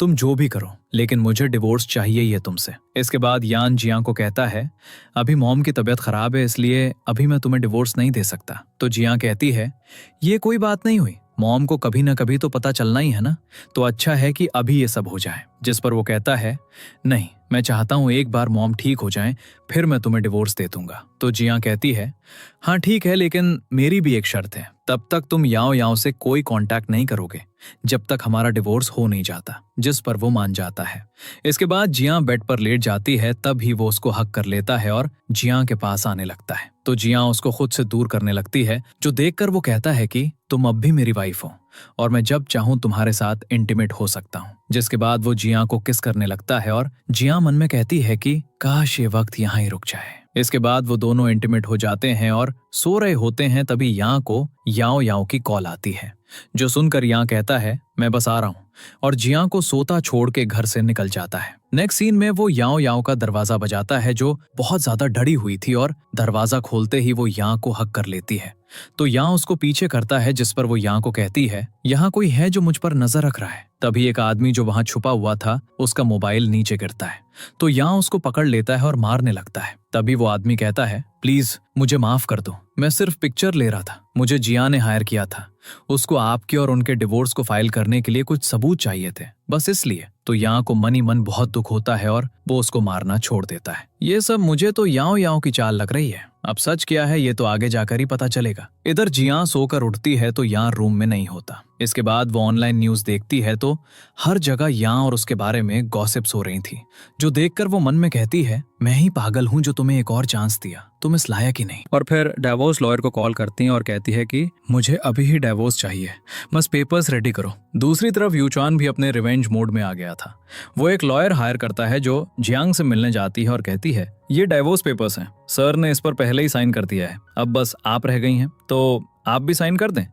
तुम जो भी करो लेकिन मुझे डिवोर्स चाहिए ही है तुमसे। इसके बाद यान जिया को कहता है, अभी मॉम की तबीयत खराब है इसलिए अभी मैं तुम्हें डिवोर्स नहीं दे सकता। तो जिया कहती है, ये कोई बात नहीं हुई, मॉम को कभी ना कभी तो पता चलना ही है ना, तो अच्छा है कि अभी ये सब हो जाए। जिस पर वो कहता है, नहीं मैं चाहता हूं एक बार मॉम ठीक हो जाएं फिर मैं तुम्हें डिवोर्स दे दूंगा। तो जिया कहती है, हाँ ठीक है, लेकिन मेरी भी एक शर्त है, तब तक तुम याओ याओ से कोई कांटेक्ट नहीं करोगे जब तक हमारा डिवोर्स हो नहीं जाता। जिस पर वो मान जाता है। इसके बाद जिया बेड पर लेट जाती है, तब ही वो उसको हक कर लेता है और जिया के पास आने लगता है। तो जिया उसको खुद से दूर करने लगती है, जो देखकर वो कहता है कि तुम अब भी मेरी वाइफ हो और मैं जब चाहूं तुम्हारे साथ इंटीमेट हो सकता हूं। जिसके बाद वो जिया को किस करने लगता है और जिया मन में कहती है कि काश ये वक्त यहाँ ही रुक जाए। इसके बाद वो दोनों इंटीमेट हो जाते हैं और सो रहे होते हैं, तभी यहाँ को याओ याओ की कॉल आती है। जो सुनकर यहाँ कहता है, मैं बस आ रहा हूँ, और जिया को सोता छोड़ के घर से निकल जाता है। नेक्स्ट सीन में वो याओ याओ का दरवाजा बजाता है, जो बहुत ज्यादा डरी हुई थी, और दरवाजा खोलते ही वो यहाँ को हक कर लेती है। तो यहाँ उसको पीछे करता है, जिस पर वो यहाँ को कहती है, यहाँ कोई है जो मुझ पर नजर रख रहा है। तभी एक आदमी जो वहां छुपा हुआ था उसका मोबाइल नीचे गिरता है, तो यहाँ उसको पकड़ लेता है और मारने लगता है। तभी वो आदमी कहता है, प्लीज मुझे माफ कर दो, मैं सिर्फ पिक्चर ले रहा था। मुझे जिया ने हायर किया था, उसको आपके और उनके डिवोर्स को फाइल करने के लिए कुछ सबूत चाहिए थे, बस इसलिए। तो यहाँ को मन ही मन बहुत दुख होता है और वो उसको मारना छोड़ देता है। ये सब मुझे तो याओ याओ की चाल लग रही है, अब सच क्या है ये तो आगे जाकर ही पता चलेगा। इधर जिया सोकर उठती है तो यहाँ रूम में नहीं होता। इसके बाद वो ऑनलाइन न्यूज देखती है तो हर जगह यहाँ और उसके बारे में गॉसिप्स हो रही थी, जो देखकर वो मन में कहती है मैं ही पागल हूँ जो तुम्हें एक और चांस दिया, तुम इस लायक ही नहीं। और फिर डिवोर्स लॉयर को कॉल करती है और कहती है कि मुझे अभी ही डिवोर्स चाहिए, बस पेपर्स रेडी करो। दूसरी तरफ यूचान भी अपने रिवेंज मोड में आ गया था। वो एक लॉयर हायर करता है जो जियांग से मिलने जाती है और कहती है ये डिवोर्स पेपर्स हैं, सर ने इस पर पहले ही साइन कर दिया है, अब बस आप रह गई हैं तो आप भी साइन कर दें,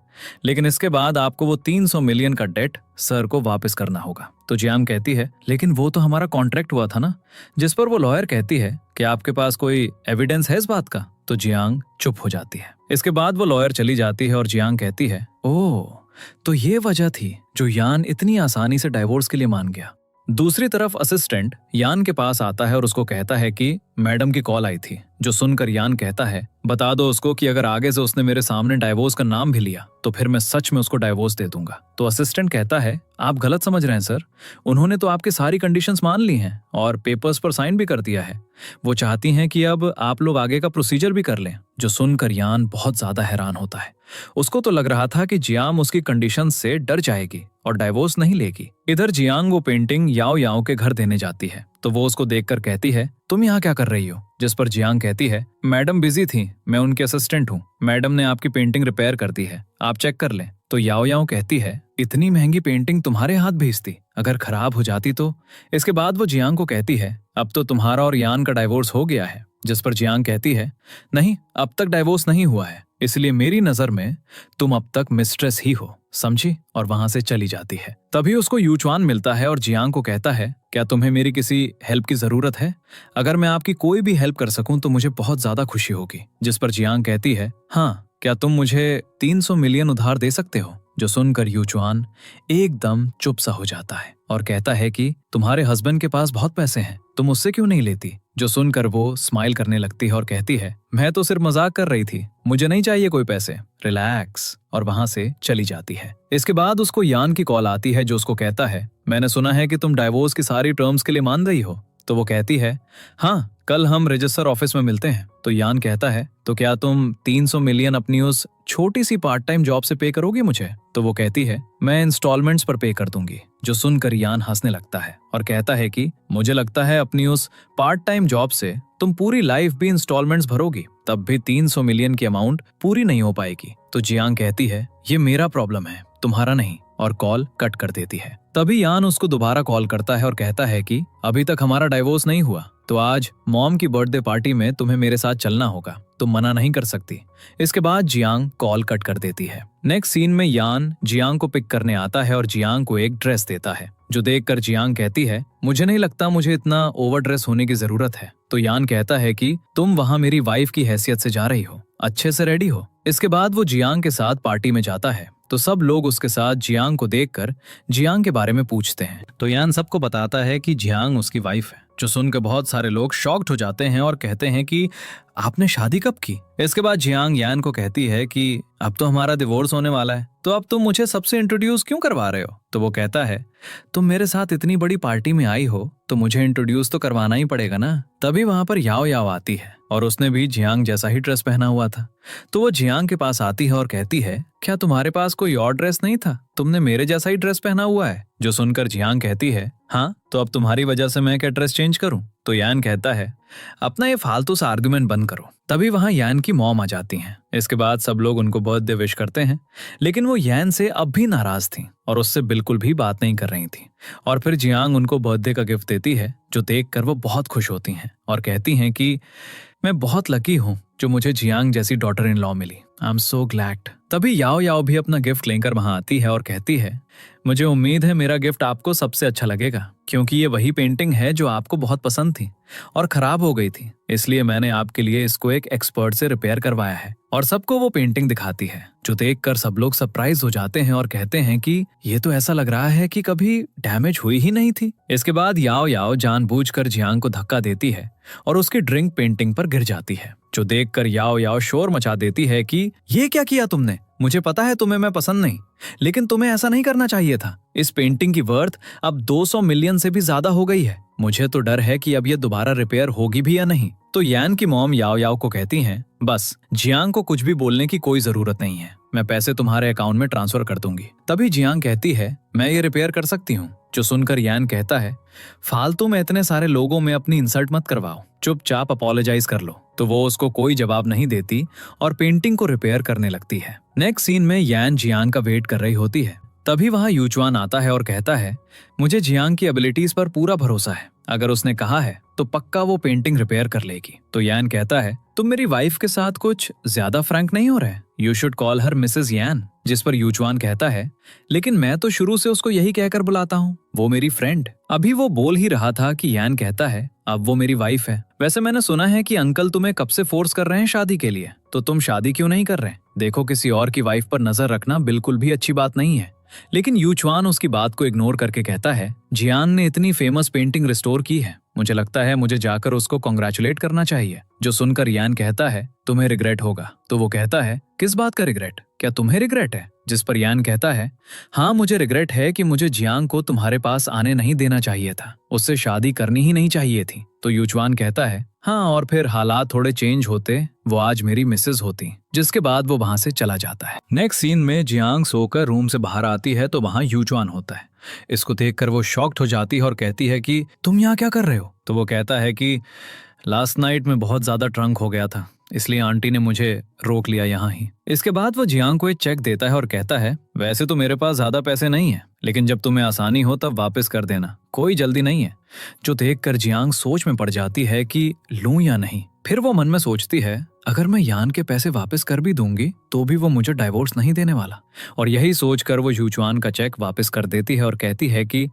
लेकिन इसके बाद आपको वो 300 मिलियन का डेट सर को वापस करना होगा। तो जियांग कहती है लेकिन वो तो हमारा कॉन्ट्रैक्ट हुआ था ना, जिस पर वो लॉयर कहती है कि आपके पास कोई एविडेंस है इस बात का। तो जियांग चुप हो जाती है। इसके बाद वो लॉयर चली जाती है और जियांग कहती है ओह, तो ये वजह थी जो यान इतनी आसानी से डाइवोर्स के लिए मान गया। दूसरी तरफ असिस्टेंट यान के पास आता है और उसको कहता है कि मैडम की कॉल आई थी, जो सुनकर यान कहता है बता दो उसको कि अगर आगे से उसने मेरे सामने डाइवोर्स का नाम भी लिया तो फिर मैं सच में उसको डाइवोर्स दे दूंगा। तो असिस्टेंट कहता है आप गलत समझ रहे हैं सर, उन्होंने तो आपकी सारी कंडीशंस मान ली हैं और पेपर्स पर साइन भी कर दिया है। वो चाहती हैं कि अब आप लोग आगे का प्रोसीजर भी कर लें। जो सुनकर यान बहुत ज्यादा हैरान होता है। उसको तो लग रहा था कि जियांग उसकी कंडीशन से डर जाएगी और डाइवोर्स नहीं लेगी। इधर जियांग वो पेंटिंग याओ याओ के घर देने जाती है तो वो उसको देखकर कहती है तुम यहाँ क्या कर रही हो, जिस पर जियांग कहती है मैडम बिजी थी, मैं उनकी असिस्टेंट हूँ, मैडम ने आपकी पेंटिंग रिपेयर कर दी है, आप चेक कर लें। तो याओ याओ कहती है इतनी महंगी पेंटिंग तुम्हारे हाथ भेजती, अगर खराब हो जाती तो। इसके बाद वो जियांग को कहती है अब तो तुम्हारा और यान का डाइवोर्स हो गया है, जिस पर जियांग कहती है नहीं, अब तक डाइवोर्स नहीं हुआ है, इसलिए मेरी नजर में तुम अब तक मिस्ट्रेस ही हो, समझी, और वहां से चली जाती है। तभी उसको यूचुआन मिलता है और जियांग को कहता है क्या तुम्हें मेरी किसी हेल्प की जरूरत है? अगर मैं आपकी कोई भी हेल्प कर सकूं तो मुझे बहुत ज्यादा खुशी होगी। जिस पर जियांग कहती है हाँ, क्या तुम मुझे 300 मिलियन उधार दे सकते हो? जो सुनकर यूचुआन एकदम चुप सा हो जाता है और कहता है कि तुम्हारे हस्बैंड के पास बहुत पैसे हैं, तुम उससे क्यों नहीं लेती? जो सुनकर वो स्माइल करने लगती है और कहती है मैं तो सिर्फ मजाक कर रही थी, मुझे नहीं चाहिए कोई पैसे, रिलैक्स, और वहां से चली जाती है। इसके बाद उसको यान की कॉल आती है जो उसको कहता है मैंने सुना है कि तुम डाइवोर्स की सारी टर्म्स के लिए मान रही हो। तो वो कहती है हाँ, कल हम रजिस्टर ऑफिस में मिलते हैं। तो यान कहता है तो क्या तुम 300 मिलियन अपनी उस छोटी सी पार्ट टाइम जॉब से पे करोगी मुझे? तो वो कहती है मैं इंस्टॉलमेंट्स पर पे कर दूंगी। जो सुनकर यान हंसने लगता है और कहता है कि मुझे लगता है अपनी उस पार्ट टाइम जॉब से तुम पूरी लाइफ भी इंस्टॉलमेंट्स भरोगी, तब भी 300 मिलियन की अमाउंट पूरी नहीं हो पाएगी। तो जियांग कहती है ये मेरा प्रॉब्लम है, तुम्हारा नहीं, और कॉल कट कर देती है। तभी यान उसको दोबारा कॉल करता है और कहता है कि अभी तक हमारा डाइवोर्स नहीं हुआ, तो आज मॉम की बर्थडे पार्टी में तुम्हें मेरे साथ चलना होगा, तुम मना नहीं कर सकती। इसके बाद जियांग कॉल कट कर देती है। नेक्स्ट सीन में यान जियांग को पिक करने आता है और जियांग को एक ड्रेस देता है, जो देखकर जियांग कहती है मुझे नहीं लगता मुझे इतना ओवर ड्रेस होने की जरूरत है। तो यान कहता है कि तुम वहाँ मेरी वाइफ की हैसियत से जा रही हो, अच्छे से रेडी हो। इसके बाद वो जियांग के साथ पार्टी में जाता है तो सब लोग उसके साथ जियांग को देखकर जियांग के बारे में पूछते हैं। तो यान सबको बताता है कि जियांग उसकी वाइफ है, जो सुनकर बहुत सारे लोग शॉक्ड हो जाते हैं और कहते हैं कि आपने शादी कब की? इसके बाद जियांग यान को कहती है कि अब तो हमारा डिवोर्स होने वाला है, तो अब तुम मुझे सबसे इंट्रोड्यूस क्यों करवा रहे हो? तो वो कहता है तुम मेरे साथ इतनी बड़ी पार्टी में आई हो तो मुझे इंट्रोड्यूस तो करवाना ही पड़ेगा ना। तभी वहां पर याओ याओ आती है और उसने भी जियांग जैसा ही ड्रेस पहना हुआ था। तो वो जियांग के पास आती है और कहती है क्या तुम्हारे पास कोई और ड्रेस नहीं था? तुमने मेरे जैसा ही ड्रेस पहना हुआ है। जो सुनकर जियांग कहती है हाँ, तो अब तुम्हारी वजह से मैं क्या ड्रेस चेंज करूं? तो यान कहता है अपना ये फालतू सा आर्गुमेंट बंद करो। तभी वहां यान की मॉम आ जाती हैं। इसके बाद सब लोग उनको बर्थडे विश करते हैं, लेकिन वो यान से अब भी नाराज थी और उससे बिल्कुल भी बात नहीं कर रही थी। और फिर जियांग उनको बर्थडे का गिफ्ट देती है, जो देखकर वो बहुत खुश होती हैं और कहती हैं कि मैं बहुत लकी हूँ जो मुझे जियांग जैसी डॉटर इन लॉ मिली, आई एम सो ग्लैड। तभी याओ याओ भी अपना गिफ्ट लेकर वहां आती है और कहती है मुझे उम्मीद है मेरा गिफ्ट आपको सबसे अच्छा लगेगा, क्योंकि ये वही पेंटिंग है जो आपको बहुत पसंद थी और खराब हो गई थी। इसलिए मैंने आपके लिए इसको एक एक्सपर्ट से रिपेयर करवाया है। और सबको वो पेंटिंग दिखाती है, जो देखकर सब लोग सरप्राइज हो जाते हैं और कहते हैं कि ये तो ऐसा लग रहा है कि कभी डैमेज हुई ही नहीं थी। इसके बाद याओ याओ जानबूझकर जियांग को धक्का देती है और उसकी ड्रिंक पेंटिंग पर गिर जाती है, जो देखकर याओ याओ शोर मचा देती है कि ये क्या किया तुमने? मुझे पता है तुम्हें मैं पसंद नहीं, लेकिन तुम्हें ऐसा नहीं करना चाहिए था। इस पेंटिंग की वर्थ अब 200 मिलियन से भी ज्यादा हो गई है। मुझे तो डर है कि अब ये दोबारा रिपेयर होगी भी या नहीं। तो यान की मॉम याओ याओ को कहती हैं, बस जियांग को कुछ भी बोलने की कोई जरूरत नहीं है, मैं पैसे तुम्हारे अकाउंट में ट्रांसफर कर दूंगी। तभी जियांग कहती है, मैं ये रिपेयर कर सकती हूँ। जो सुनकर यान कहता है, फालतू में इतने सारे लोगों में अपनी इंसल्ट मत करवाओ, चुपचाप अपोलोजाइज कर लो। तो वो उसको कोई जवाब नहीं देती और पेंटिंग को रिपेयर करने लगती है। नेक्स्ट सीन में यान जियांग का वेट कर रही होती है। तभी वहां यूचुआन आता है और कहता है, मुझे जियांग की एबिलिटीज पर पूरा भरोसा है, अगर उसने कहा है तो पक्का वो पेंटिंग रिपेयर कर लेगी। तो यान कहता है, तुम मेरी वाइफ के साथ कुछ ज्यादा फ्रैंक नहीं हो रहे, you should call her Mrs यान। जिस पर यूचुआन कहता है, लेकिन मैं तो शुरू से उसको यही कहकर बुलाता हूँ, वो मेरी फ्रेंड। अभी वो बोल ही रहा था कि यान कहता है, अब वो मेरी वाइफ है। वैसे मैंने सुना है कि अंकल तुम्हें कब से फोर्स कर रहे हैं शादी के लिए, तो तुम शादी क्यों नहीं कर रहे? देखो, किसी और की वाइफ पर नजर रखना बिल्कुल भी अच्छी बात नहीं है। लेकिन यूचुआन उसकी बात को इग्नोर करके कहता है, जियान ने इतनी फेमस पेंटिंग रिस्टोर की है, मुझे लगता है मुझे जाकर उसको कॉन्ग्रेचुलेट करना चाहिए। जो सुनकर यान कहता है, तुम्हें रिग्रेट होगा। तो वो कहता है, किस बात का रिग्रेट? क्या तुम्हें रिग्रेट है? जिस पर यान कहता है, हाँ मुझे रिग्रेट है कि मुझे जियांग को तुम्हारे पास आने नहीं देना चाहिए था, उससे शादी करनी ही नहीं चाहिए थी। तो यूचुआन कहता है, हाँ और फिर हालात थोड़े चेंज होते, वो आज मेरी मिसेज होती। जिसके बाद वो वहां से चला जाता है। नेक्स्ट सीन में जियांग सोकर रूम से बाहर आती है तो वहां यूचुआन होता है। इसको देखकर वो शॉक्ड हो जाती है और कहती है कि तुम यहाँ क्या कर रहे हो? तो वो कहता है कि लास्ट नाइट में बहुत ज्यादा ड्रंक हो गया था, इसलिए आंटी ने मुझे रोक लिया यहाँ ही। इसके बाद वो जियांग को एक चेक देता है और कहता है, वैसे तो मेरे पास ज्यादा पैसे नहीं है, लेकिन जब तुम्हें आसानी हो तब वापस कर देना, कोई जल्दी नहीं है। जो देखकर जियांग सोच में पड़ जाती है कि लूं या नहीं। फिर वो मन में सोचती है, अगर मैं यान के पैसे वापस कर भी दूंगी तो भी वो मुझे डाइवोर्स नहीं देने वाला। और यही सोचकर वो यूचुआन का चेक वापस कर देती है और कहती है कि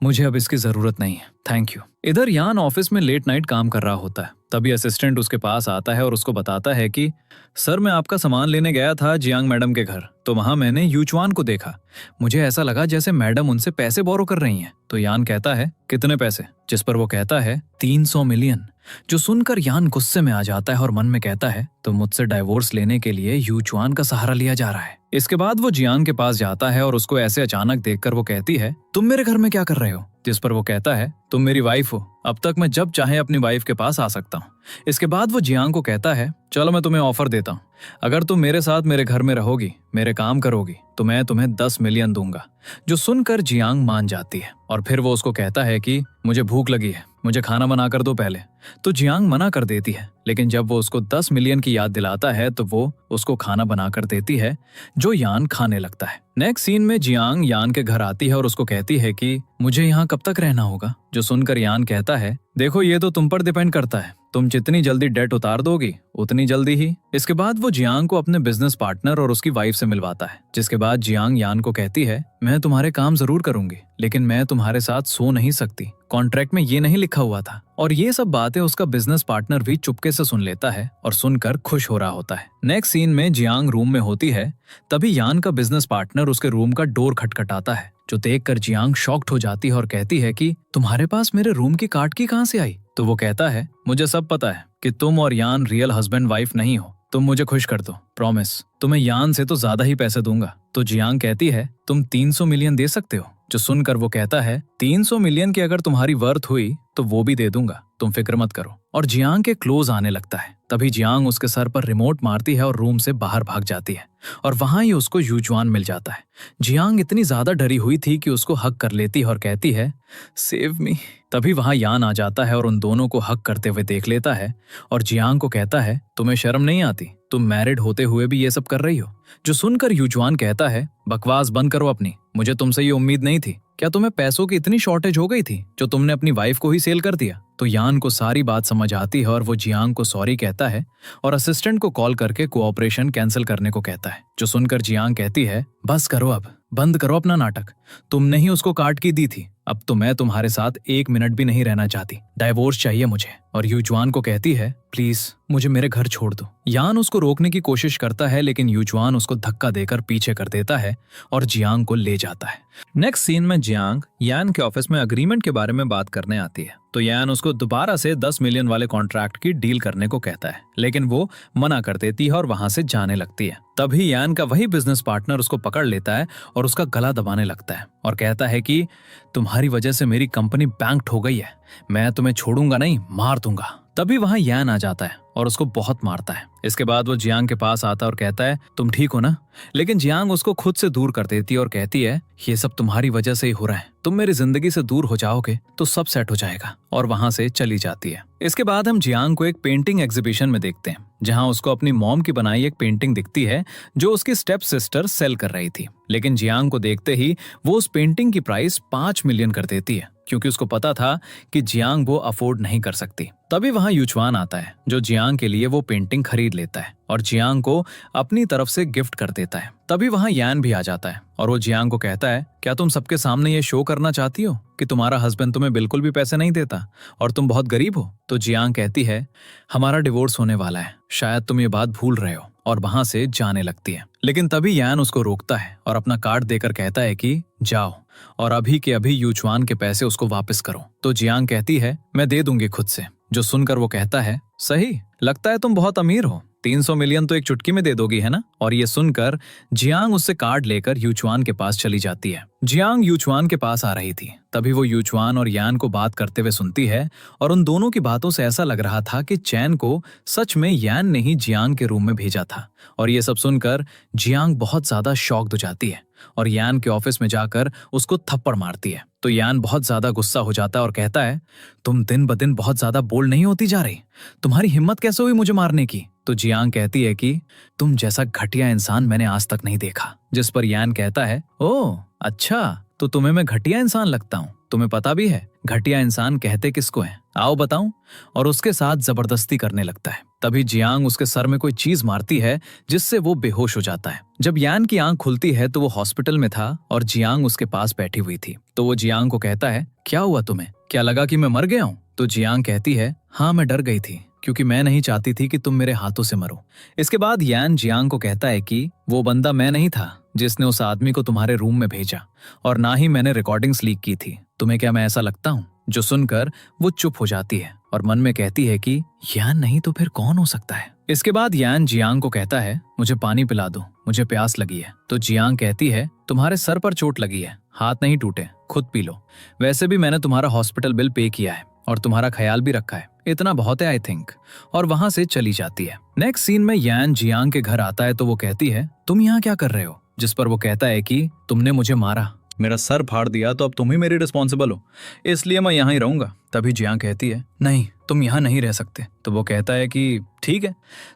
मुझे अब इसकी जरूरत नहीं है, थैंक यू। इधर यान ऑफिस में लेट नाइट काम कर रहा होता है। तभी असिस्टेंट उसके पास आता है और उसको बताता है कि सर मैं आपका सामान लेने गया था जियांग मैडम के घर, तो वहां मैंने यूचुआन को देखा। मुझे ऐसा लगा जैसे मैडम उनसे पैसे बोरो कर रही हैं। तो यान कहता है, कितने पैसे? जिस पर वो कहता है 300 मिलियन। जो सुनकर यान गुस्से में आ जाता है और मन में कहता है, तो मुझसे डाइवोर्स लेने के लिए यूचुआन का सहारा लिया जा रहा है। इसके बाद वो जियांग के पास जाता है और उसको ऐसे अचानक देखकर वो कहती है, तुम मेरे घर में क्या कर रहे हो? जिस पर वो कहता है, तुम मेरी वाइफ हो, अब तक मैं जब चाहे अपनी वाइफ के पास आ सकता हूँ। इसके बाद वो जियांग को कहता है, चलो मैं तुम्हें ऑफर देता हूँ, अगर तुम मेरे साथ मेरे घर में रहोगी, मेरे काम करोगी, तो मैं तुम्हें 10 मिलियन दूंगा। जो सुनकर जियांग मान जाती है और फिर वो उसको कहता है कि मुझे भूख लगी है, मुझे खाना बना कर दो पहले। तो जियांग मना कर देती है, लेकिन जब वो उसको 10 मिलियन की याद दिलाता है तो वो उसको खाना बना कर देती है, जो यान खाने लगता है। नेक्स्ट सीन में जियांग यान के घर आती है और उसको कहती है कि मुझे यहाँ कब तक रहना होगा। जो सुनकर यान कहता है, देखो ये तो तुम पर डिपेंड करता है, तुम जितनी जल्दी डेट उतार दोगी उतनी जल्दी ही। इसके बाद वो जियांग को अपने बिजनेस पार्टनर और उसकी वाइफ से मिलवाता है। जिसके बाद जियांग यान को कहती है, मैं तुम्हारे काम जरूर करूंगी, लेकिन मैं तुम्हारे साथ सो नहीं सकती, कॉन्ट्रैक्ट में ये नहीं लिखा हुआ था। और ये सब बातें उसका बिजनेस पार्टनर भी चुपके से सुन लेता है और सुनकर खुश हो रहा होता है। नेक्स्ट सीन में जियांग रूम में होती है। तभी यान का बिजनेस पार्टनर उसके रूम का डोर खटखटाता है। जो देखकर जियांग शॉक्ड हो जाती है और कहती है कि तुम्हारे पास मेरे रूम की कार्ड की कहां से आई? तो वो कहता है, मुझे सब पता है कि तुम और यान रियल हस्बैंड वाइफ नहीं हो, तुम मुझे खुश कर दो, प्रॉमिस, तुम्हें यान से तो ज्यादा ही पैसे दूंगा। तो जियांग कहती है, तुम 300 मिलियन दे सकते हो? जो सुनकर वो कहता है, 300 मिलियन की अगर तुम्हारी वर्थ हुई तो वो भी दे दूंगा, तुम फिक्र मत करो। और जियांग के क्लोज आने लगता है। तभी जियांग उसके सर पर रिमोट मारती है और रूम से बाहर भाग जाती है और वहां ही उसको यूचुआन मिल जाता है। जियांग इतनी ज्यादा डरी हुई थी कि उसको हक कर लेती है और कहती है, सेव मी। तभी वहां यान आ जाता है और उन दोनों को हक करते हुए देख लेता है और जियांग को कहता है, तुम्हें शर्म नहीं आती? तुम मैरिड होते हुए भी ये सब कर रही हो? जो सुनकर यूचुआन कहता है, बकवास बंद करो अपनी, मुझे तुमसे ये उम्मीद नहीं थी। क्या तुम्हें पैसों की इतनी शॉर्टेज हो गई थी जो तुमने अपनी वाइफ को ही सेल कर दिया? तो यान को सारी बात समझ आती है और वो जियांग को सॉरी कहता है और असिस्टेंट को कॉल करके कोऑपरेशन कैंसिल करने को कहता है। जो सुनकर जियांग कहती है, बस करो अब, बंद करो अपना नाटक। तुमने ही उसको कार्ड की दी थी। अब तो मैं तुम्हारे साथ 1 मिनट भी नहीं रहना चाहती। डाइवोर्स चाहिए मुझे। और यूजुआन को कहती है, प्लीज मुझे मेरे घर छोड़ दो। यान उसको रोकने की कोशिश करता है, लेकिन यूजुआन उसको धक्का देकर पीछे कर देता है और जियांग को ले जाता है। नेक्स्ट सीन में जियांग यान के ऑफिस में अग्रीमेंट के बारे में बात करने आती है, तो यान उसको दोबारा से 10 मिलियन वाले कॉन्ट्रैक्ट की डील करने को कहता है, लेकिन वो मना कर देती है और वहां से जाने लगती है। तभी यान का वही बिजनेस पार्टनर उसको पकड़ लेता है और उसका गला दबाने लगता है और कहता है कि तुम्हारी वजह से मेरी कंपनी बैंक्ड हो गई है, मैं तुम्हें छोड़ूंगा नहीं, मार दूंगा। तभी वहां यान आ जाता है और उसको बहुत मारता है। इसके बाद वो जियांग के पास आता है और कहता है, तुम ठीक हो ना? लेकिन जियांग उसको खुद से दूर कर देती है और कहती है, ये सब तुम्हारी वजह से ही हो रहा है, तुम मेरी जिंदगी से दूर हो जाओगे तो सब सेट हो जाएगा, और वहां से चली जाती है। इसके बाद हम जियांग को एक पेंटिंग एग्जीबिशन में देखते हैं, जहां उसको अपनी मॉम की बनाई एक पेंटिंग दिखती है जो उसकी स्टेप सिस्टर सेल कर रही थी। लेकिन जियांग को देखते ही वो उस पेंटिंग की प्राइस 5 मिलियन कर देती है, क्योंकि उसको पता था कि जियांग वो अफोर्ड नहीं कर सकती। तभी वहां यूचुआन आता है, जो जियांग के लिए वो पेंटिंग खरीद लेता है और जियांग को अपनी तरफ से गिफ्ट कर देता है। तभी वहां यान भी आ जाता है और वो जियांग को कहता है, क्या तुम सबके सामने ये शो करना चाहती हो कि तुम्हारा हस्बैंड तुम्हें बिल्कुल भी पैसे नहीं देता और तुम बहुत गरीब हो? तो जियांग कहती है, हमारा डिवोर्स होने वाला है, शायद तुम ये बात भूल रहे हो, और वहां से जाने लगती है। लेकिन तभी यान उसको रोकता है और अपना कार्ड देकर कहता है कि जाओ और अभी के अभी यूचुआन के पैसे उसको वापस करो। तो जियांग कहती है, मैं दे दूंगी खुद से। जो सुनकर वो कहता है, सही, लगता है तुम बहुत अमीर हो, 300 मिलियन तो एक चुटकी में दे दोगी, है ना? और ये सुनकर जियांग उससे कार्ड लेकर यूचुआन के पास चली जाती है। जियांग यूचुआन के पास आ रही थी, तभी वो यूचुआन और यान को बात करते हुए सुनती है और उन दोनों की बातों से ऐसा लग रहा था कि चैन को सच में यान ने ही जियांग के रूम में भेजा था। और ये सब सुनकर जियांग बहुत ज्यादा शॉक्ड हो जाती है और यान के ऑफिस में जाकर उसको थप्पड़ मारती है। तो यान बहुत ज्यादा गुस्सा हो जाता है और कहता है, तुम दिन ब दिन बहुत ज्यादा बोल्ड नहीं होती जा रही, तुम्हारी हिम्मत कैसे हुई मुझे मारने की? तो जियांग कहती है कि तुम जैसा घटिया इंसान मैंने आज तक नहीं देखा। जिस पर यान कहता है, ओह अच्छा, तो तुम्हें मैं घटिया इंसान लगता हूँ? तुम्हें पता भी है घटिया इंसान कहते किसको है? आओ बताऊं। और उसके साथ जबरदस्ती करने लगता है। तभी जियांग उसके सर में कोई चीज मारती है जिससे वो बेहोश हो जाता है। जब यान की आंख खुलती है तो वो हॉस्पिटल में था और जियांग उसके पास बैठी हुई थी। तो वो जियांग को कहता है, क्या हुआ तुम्हें? क्या लगा कि मैं मर गया हूँ? तो जियांग कहती है, हाँ मैं डर गई थी, क्योंकि मैं नहीं चाहती थी कि तुम मेरे हाथों से मरो। इसके बाद यान जियांग को कहता है कि वो बंदा मैं नहीं था जिसने उस आदमी को तुम्हारे रूम में भेजा, और ना ही मैंने रिकॉर्डिंग्स लीक की थी। तुम्हें क्या मैं ऐसा लगता हूँ? जो सुनकर वो चुप हो जाती है और मन में कहती है कि यान नहीं तो फिर कौन हो सकता है। इसके बाद यान जियांग को कहता है, मुझे पानी पिला दो, मुझे प्यास लगी है। तो जियांग कहती है, तुम्हारे सर पर चोट लगी है, हाथ नहीं टूटे, खुद पी लो। वैसे भी मैंने तुम्हारा हॉस्पिटल बिल पे किया है और तुम्हारा ख्याल भी रखा है, इतना बहुत है आई थिंक। और वहां से चली जाती है। नेक्स्ट सीन में यान जियांग के घर आता है तो वो कहती है, तुम यहाँ क्या कर रहे हो? जिस पर वो कहता है कि तुमने मुझे मारा, मेरा सर फाड़ दिया, तो अब तुम ही मेरी रिस्पॉन्सिबल हो, इसलिए मैं यहाँ ही रहूंगा। तभी जियांग कहती है, नहीं तुम यहाँ नहीं रह सकते। तो वो कहता है कि ठीक है,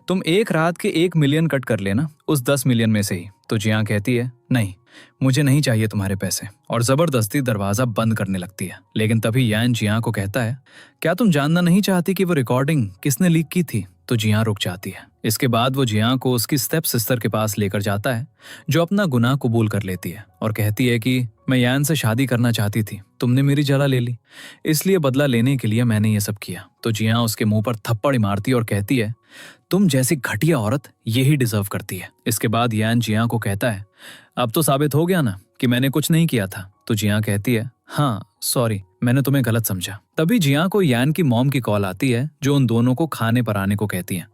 तुम एक रात के 1 मिलियन कट कर लेना उस 10 मिलियन में से ही। तो जियांग कहती है, नहीं मुझे नहीं चाहिए तुम्हारे पैसे, और जबरदस्ती दरवाजा बंद करने लगती है। लेकिन तभी यान जियांग को कहता है, क्या तुम जानना नहीं चाहती कि वो रिकॉर्डिंग किसने लीक की थी? तो जियांग रुक जाती है। इसके बाद वो जियांग को उसकी स्टेप सिस्टर के पास लेकर जाता है, जो अपना गुनाह कबूल कर लेती है और कहती है कि मैं यान से शादी करना चाहती थी, तुमने मेरी जगह ले ली, इसलिए बदला लेने के लिए मैंने ये सब किया। तो जियांग उसके मुंह पर थप्पड़ मारती है और कहती है, तुम जैसी घटिया औरत यही डिजर्व करती है। इसके बाद यान जियांग को कहता है, अब तो साबित हो गया ना कि मैंने कुछ नहीं किया था। तो जियांग कहती है, हाँ सॉरी, मैंने तुम्हें गलत समझा। तभी जियांग को यान की मॉम की कॉल आती है, जो उन दोनों को खाने पर आने को कहती है।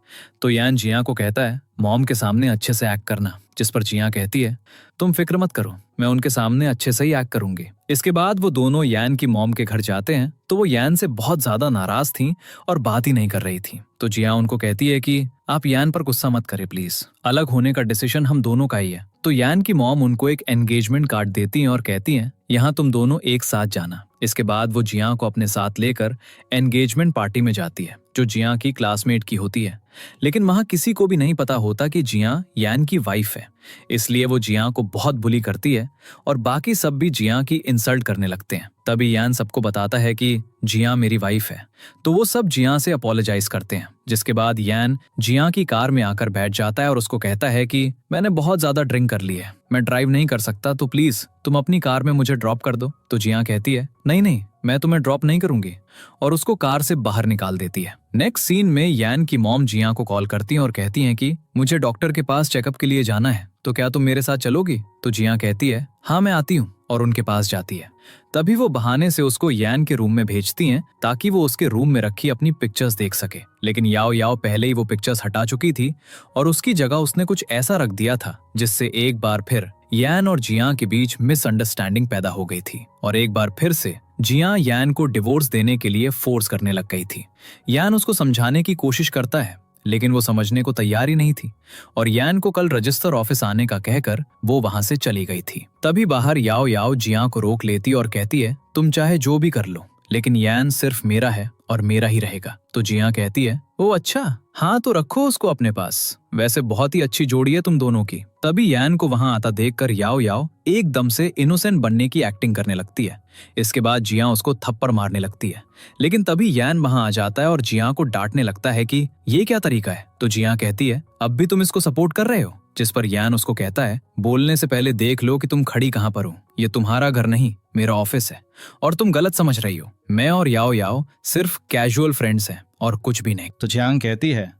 तो यान जियांग को कहता है, मॉम के सामने अच्छे से एक्ट करना। जिस पर जियांग कहती है, तुम फिक्र मत करो, मैं उनके सामने अच्छे से ही एक्ट करूंगी। इसके बाद वो दोनों यान की मॉम के घर जाते हैं तो वो यान से बहुत ज्यादा नाराज थी और बात ही नहीं कर रही थी। तो जियांग उनको कहती है कि आप यान पर गुस्सा मत करें प्लीज, अलग होने का डिसीजन हम दोनों का ही है। तो यान की मॉम उनको एक एंगेजमेंट कार्ड देती हैं और कहती हैं, यहाँ तुम दोनों एक साथ जाना। इसके बाद वो जियांग को अपने साथ लेकर एंगेजमेंट पार्टी में जाती है, जो जियांग की क्लासमेट की होती है। लेकिन वहां किसी को भी नहीं पता होता कि जियांग यान की वाइफ है, इसलिए वो जियांग को बहुत बुली करती है और बाकी सब भी जियांग की इंसल्ट करने लगते हैं। तभी यान सबको बताता है कि जिया मेरी वाइफ है। तो वो सब जिया से अपोलोजाइज करते हैं, जिसके बाद यान जिया की कार में आकर बैठ जाता है और उसको कहता है कि मैंने बहुत ज्यादा ड्रिंक कर ली है, मैं ड्राइव नहीं कर सकता, तो प्लीज तुम अपनी कार में मुझे ड्रॉप कर दो। तो जिया कहती है नहीं नहीं, मैं तुम्हें ड्रॉप नहीं करूंगी, और उसको कार से बाहर निकाल देती है। नेक्स्ट सीन में यान की मॉम जिया को कॉल करती हैं और कहती हैं कि मुझे डॉक्टर के पास चेकअप के लिए जाना है, तो क्या तुम मेरे साथ चलोगी? तो जिया कहती है हाँ मैं आती हूँ, और उनके पास जाती है। तभी वो बहाने से उसको यान के रूम में भेजती हैं ताकि वो उसके रूम में रखी अपनी पिक्चर्स देख सके। लेकिन याओ याओ पहले ही वो पिक्चर्स हटा चुकी थी और उसकी जगह उसने कुछ ऐसा रख दिया था जिससे एक बार फिर यान और जिया के बीच मिसअंडरस्टैंडिंग पैदा हो गई थी, और एक बार फिर से जिया यान को डिवोर्स देने के लिए फोर्स करने लग गई थी। यान उसको समझाने की कोशिश करता है, लेकिन वो समझने को तैयार ही नहीं थी, और यान को कल रजिस्टर ऑफिस आने का कहकर वो वहां से चली गई थी। तभी बाहर याओ याओ जिया को रोक लेती और कहती है तुम चाहे जो भी कर लो, लेकिन यान सिर्फ मेरा है और मेरा ही रहेगा। तो जिया कहती है ओ अच्छा, हाँ तो रखो उसको अपने पास, वैसे बहुत ही अच्छी जोड़ी है तुम दोनों की। तभी यान को वहां आता देखकर याओ याओ एकदम से इनोसेंट बनने की एक्टिंग करने लगती है। इसके बाद जिया उसको थप्पड़ मारने लगती है, लेकिन तभी यान वहां आ जाता है और जिया को डांटने लगता है कि ये क्या तरीका है। तो जिया कहती है अब भी तुम इसको सपोर्ट कर रहे हो, जिस पर यान उसको कहता है बोलने से पहले देख लो कि तुम खड़ी कहां पर हो, ये तुम्हारा घर नहीं मेरा ऑफिस है, और तुम गलत समझ रही हो, मैं और याओ याओ सिर्फ कैजुअल फ्रेंड्स हैं और कुछ भी नहीं। तो जियांग कहती है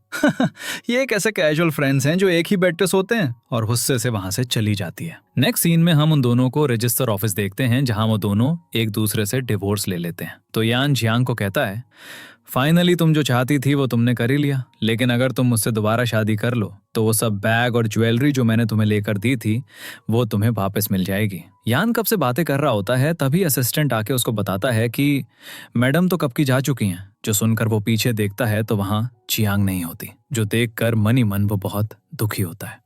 ये कैसे कैजुअल फ्रेंड्स हैं जो एक ही बेड पे सोते हैं, और गुस्से से वहां से चली जाती है। नेक्स्ट सीन में हम उन दोनों को रजिस्टर ऑफिस देखते हैं जहां वो दोनों एक दूसरे से डिवोर्स ले लेते हैं। तो यान जियांग को कहता है फाइनली तुम जो चाहती थी वो तुमने कर ही लिया, लेकिन अगर तुम मुझसे दोबारा शादी कर लो तो वो सब बैग और ज्वेलरी जो मैंने तुम्हें लेकर दी थी वो तुम्हें वापस मिल जाएगी। यान कब से बातें कर रहा होता है, तभी असिस्टेंट आके उसको बताता है कि मैडम तो कब की जा चुकी हैं। जो सुनकर वो पीछे देखता है तो वहां जियांग नहीं होती, जो देखकर मन ही मन वो बहुत दुखी होता है।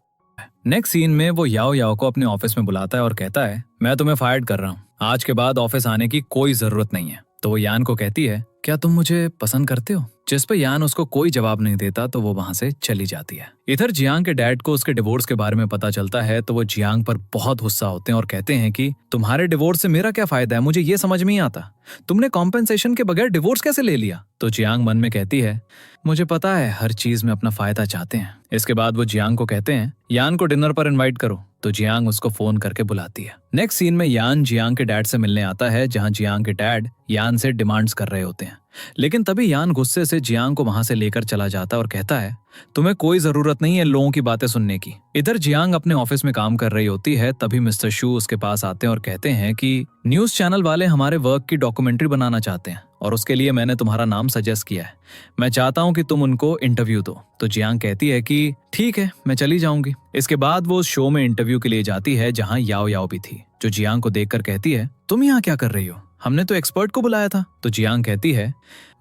नेक्स्ट सीन में वो याओ याओ को अपने ऑफिस में बुलाता है और कहता है मैं तुम्हें फायर कर रहा हूँ, आज के बाद ऑफिस आने की कोई जरूरत नहीं है। तो वो यान को कहती है क्या तुम मुझे पसंद करते हो, जिस पर यान उसको कोई जवाब नहीं देता, तो वो वहां से चली जाती है। इधर जियांग के डैड को उसके डिवोर्स के बारे में पता चलता है, तो वो जियांग पर बहुत गुस्सा होते हैं और कहते हैं कि तुम्हारे डिवोर्स से मेरा क्या फायदा है, मुझे ये समझ में नहीं आता, तुमने कॉम्पेंसेशन के बगैर डिवोर्स कैसे ले लिया। तो जियांग मन में कहती है मुझे पता है हर चीज में अपना फायदा चाहते हैं। इसके बाद वो जियांग को कहते हैं यान को डिनर पर इन्वाइट करो, तो जियांग उसको फोन करके बुलाती है। नेक्स्ट सीन में यान जियांग के डैड से मिलने आता है, जहां जियांग के डैड यान से डिमांड्स कर रहे होते हैं, लेकिन तभी यान गुस्से से जियांग को वहां से लेकर चला जाता है और कहता है तुम्हें कोई जरूरत नहीं है लोगों की बातें सुनने की। इधर जियांग अपने ऑफिस में काम कर रही होती है, तभी मिस्टर शू उसके पास आते हैं और कहते हैं कि न्यूज चैनल वाले हमारे वर्क की डॉक्यूमेंट्री बनाना चाहते हैं और उसके लिए मैंने तुम्हारा नाम सजेस्ट किया है, मैं चाहता हूं कि तुम उनको इंटरव्यू दो। तो जियांग कहती है कि ठीक है मैं चली जाऊंगी। इसके बाद वो उस शो में इंटरव्यू के लिए जाती है जहां याओ याओ भी थी, जो जियांग को देखकर कहती है तुम यहाँ क्या कर रही हो, हमने तो एक्सपर्ट को बुलाया था। तो जियांग कहती है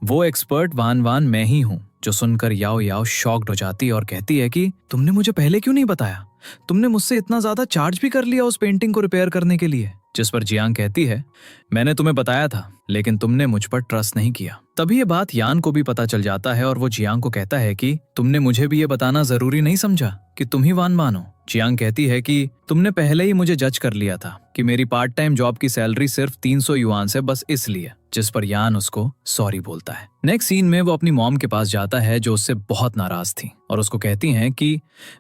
वो एक्सपर्ट वान वान मैं ही हूँ। जो सुनकर याओ याओ शॉक्ड हो जाती है और कहती है कि तुमने मुझे पहले क्यों नहीं बताया, तुमने मुझसे इतना ज्यादा चार्ज भी कर लिया उस पेंटिंग को रिपेयर करने के लिए। जिस पर जियांग कहती है मैंने तुम्हें बताया था लेकिन तुमने मुझ पर ट्रस्ट नहीं किया। तभी ये बात यान को भी पता चल जाता है और वो जियांग को कहता है कि तुमने मुझे भी ये बताना जरूरी नहीं समझा कि तुम ही वान मान हो। जियांग कहती है कि तुमने पहले ही मुझे जज कर लिया था कि मेरी पार्ट टाइम जॉब की सैलरी सिर्फ 300 युआन से बस इसलिए। जिस पर यान उसको सॉरी बोलता है। नेक्स्ट सीन में वो अपनी मॉम के पास जाता है जो उससे बहुत नाराज थी और उसको कहती हैं कि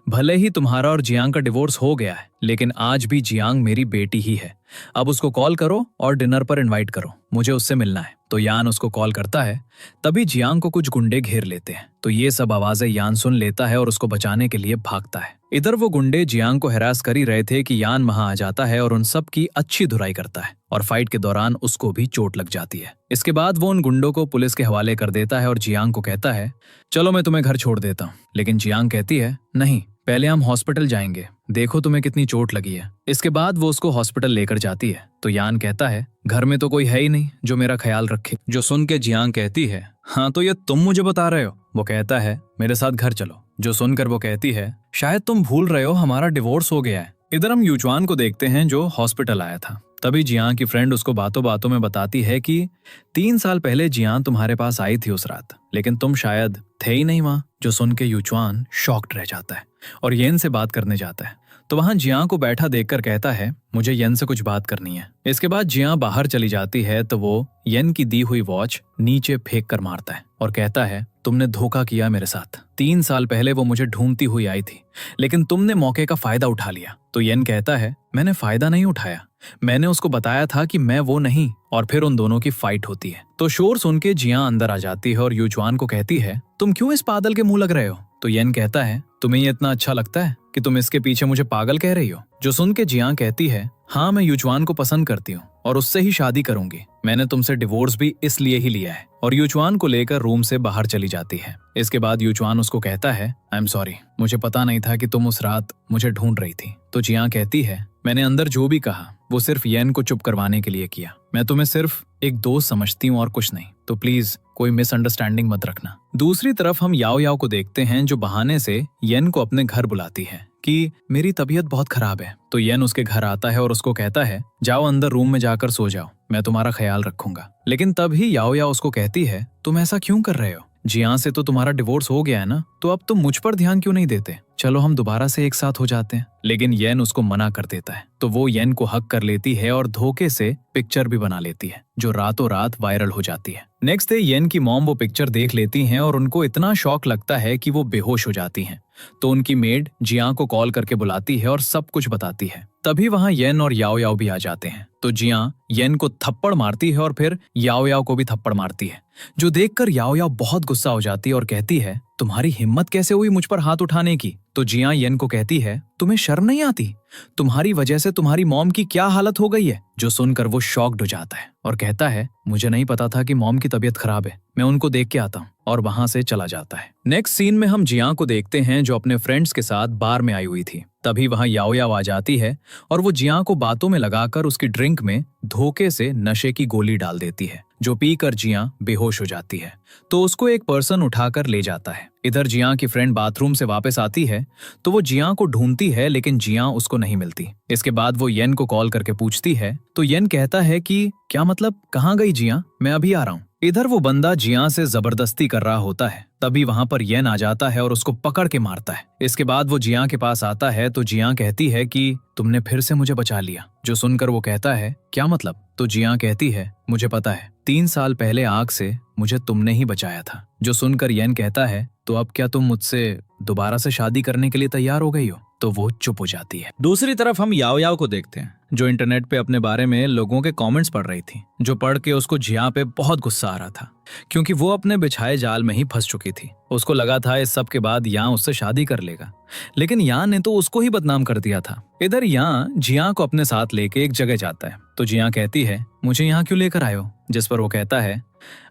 भले ही तुम्हारा और जियांग का डिवोर्स हो गया है लेकिन आज भी जियांग मेरी बेटी ही है, अब उसको कॉल करो और डिनर पर इनवाइट करो, मुझे उससे मिलना है। तो यान उसको कॉल करता है, तभी जियांग को कुछ गुंडे घेर लेते हैं, तो ये सब आवाजें यान सुन लेता है और उसको बचाने के लिए भागता है। इधर वो गुंडे जियांग को हैरास कर ही रहे थे कि यान वहां आ जाता है और उन सब की अच्छी धुलाई करता है और फाइट के दौरान उसको भी चोट लग जाती है। इसके बाद वो उन गुंडों को पुलिस के हवाले कर देता है और जियांग को कहता है चलो मैं तुम्हें घर छोड़ देता हूँ, लेकिन जियांग कहती है नहीं, पहले हम हॉस्पिटल जाएंगे, देखो तुम्हें कितनी चोट लगी है। इसके बाद वो उसको हॉस्पिटल लेकर जाती है, तो यान कहता है घर में तो कोई है ही नहीं जो मेरा ख्याल रखे। जो सुन के जियांग कहती है हाँ तो ये तुम मुझे बता रहे हो। वो कहता है मेरे साथ घर चलो। जो सुनकर वो कहती है शायद तुम भूल रहे हो हमारा डिवोर्स हो गया है। इधर हम यूचुआन को देखते हैं जो हॉस्पिटल आया था। तभी जियांग की फ्रेंड उसको बातों बातों में बताती है कि 3 साल पहले जियांग तुम्हारे पास आई थी उस रात, लेकिन तुम शायद थे ही नहीं वहां। जो सुन के यूचुआन शॉक्ड रह जाता है और येन से बात करने जाता है, तो वहां जिया को बैठा देखकर कहता है मुझे येन से कुछ बात करनी है। इसके बाद जिया बाहर चली जाती है तो वो येन की दी हुई वॉच नीचे फेंक कर मारता है और कहता है तुमने धोखा किया मेरे साथ। 3 साल पहले वो मुझे ढूंढती हुई आई थी, लेकिन तुमने मौके का फायदा उठा लिया। तो येन कहता है मैंने फायदा नहीं उठाया, मैंने उसको बताया था कि मैं वो नहीं। और फिर उन दोनों की फाइट होती है। तो शोर सुन के जिया अंदर आ जाती है और यूजुआन को कहती है तुम क्यों इस पागल के मुंह लग रहे हो। तो येन कहता है तुम्हें ये इतना अच्छा लगता है कि तुम इसके पीछे मुझे पागल कह रही हो। जो सुन के जिया कहती है हाँ मैं यूजुआन को पसंद करती हूँ और उससे ही शादी करूंगी। मैंने तुमसे डिवोर्स भी इसलिए ही लिया है। और यूजुआन को लेकर रूम से बाहर चली जाती है। इसके बाद यूजुआन उसको कहता है आई एम सॉरी, मुझे पता नहीं था कि तुम उस रात मुझे ढूंढ रही थी। तो जिया कहती है मैंने अंदर जो भी कहा वो सिर्फ येन को चुप करवाने के लिए किया। मैं तुम्हें सिर्फ एक दोस्त समझती हूँ और कुछ नहीं, तो प्लीज कोई मिसअंडरस्टैंडिंग मत रखना। दूसरी तरफ हम याओ याओ को देखते हैं जो बहाने से येन को अपने घर बुलाती है कि मेरी तबीयत बहुत खराब है। तो येन उसके घर आता है और उसको कहता है जाओ अंदर रूम में जाकर सो जाओ, मैं तुम्हारा ख्याल रखूंगा। लेकिन तभी याओ याओ उसको कहती है तुम ऐसा क्यों कर रहे हो, जिया से तो तुम्हारा डिवोर्स हो गया है ना, तो अब तुम मुझ पर ध्यान क्यों नहीं देते, चलो हम दोबारा से एक साथ हो जाते हैं। लेकिन येन उसको मना कर देता है। तो वो येन को हक कर लेती है और धोखे से पिक्चर भी बना लेती है जो रातों रात वायरल हो जाती है। नेक्स्ट डे येन की मॉम वो पिक्चर देख लेती हैं और उनको इतना शौक लगता है कि वो बेहोश हो जाती हैं। तो उनकी मेड जिया को कॉल करके बुलाती है और सब कुछ बताती है। तभी वहां येन और याओ याओ भी आ जाते हैं। तो जिया येन को थप्पड़ मारती है और फिर याओ याओ को भी थप्पड़ मारती है, जो देखकर याओ याओ बहुत गुस्सा हो जाती है और कहती है तुम्हारी हिम्मत कैसे हुई मुझ पर हाथ उठाने की। तो जिया येन को कहती है तुम्हें शर्म नहीं आती, तुम्हारी वजह से तुम्हारी मॉम की क्या हालत हो गई है। जो सुनकर वो शॉक्ड हो जाता है और कहता है मुझे नहीं पता था कि मॉम की तबीयत खराब है, मैं उनको देख के आता हूँ। और वहां से चला जाता है। नेक्स्ट सीन में हम जिया को देखते हैं जो अपने फ्रेंड्स के साथ बार में आई हुई थी। तभी वहां याओ याओ आ जाती है और वो जिया को बातों में लगाकर उसकी ड्रिंक में धोखे से नशे की गोली डाल देती है, जो पीकर जिया बेहोश हो जाती है। तो उसको एक पर्सन उठाकर ले जाता है। इधर जिया की फ्रेंड बाथरूम से वापस आती है तो वो जिया को ढूंढती है, लेकिन जिया उसको नहीं मिलती। इसके बाद वो येन को कॉल करके पूछती है तो येन कहता है कि क्या मतलब, कहाँ गई जिया, मैं अभी आ रहा हूँ। इधर वो बंदा जिया से जबरदस्ती कर रहा होता है। तभी वहां पर येन आ जाता है और उसको पकड़ के मारता है। इसके बाद वो जिया के पास आता है तो जिया कहती है कि तुमने फिर से मुझे बचा लिया। जो सुनकर वो कहता है क्या मतलब। तो जिया कहती है मुझे पता है, 3 साल पहले आग से मुझे तुमने ही बचाया था। जो सुनकर येन कहता है तो अब क्या तुम मुझसे दोबारा से शादी करने के लिए तैयार हो गई हो। तो वो चुप हो जाती है। दूसरी तरफ हम याओ याओ को देखते हैं जो इंटरनेट पे अपने बारे में लोगों के कमेंट्स पढ़ रही थी, जो पढ़ के उसको जिया पे बहुत गुस्सा आ रहा था क्योंकि वो अपने बिछाए जाल में ही फंस चुकी थी। उसको लगा था इस सब के बाद यां उससे शादी कर लेगा, लेकिन यां ने तो उसको ही बदनाम कर दिया था। इधर यां जिया को अपने साथ लेके एक जगह जाता है तो जिया कहती है मुझे यहाँ क्यों लेकर आए हो। जिस पर वो कहता है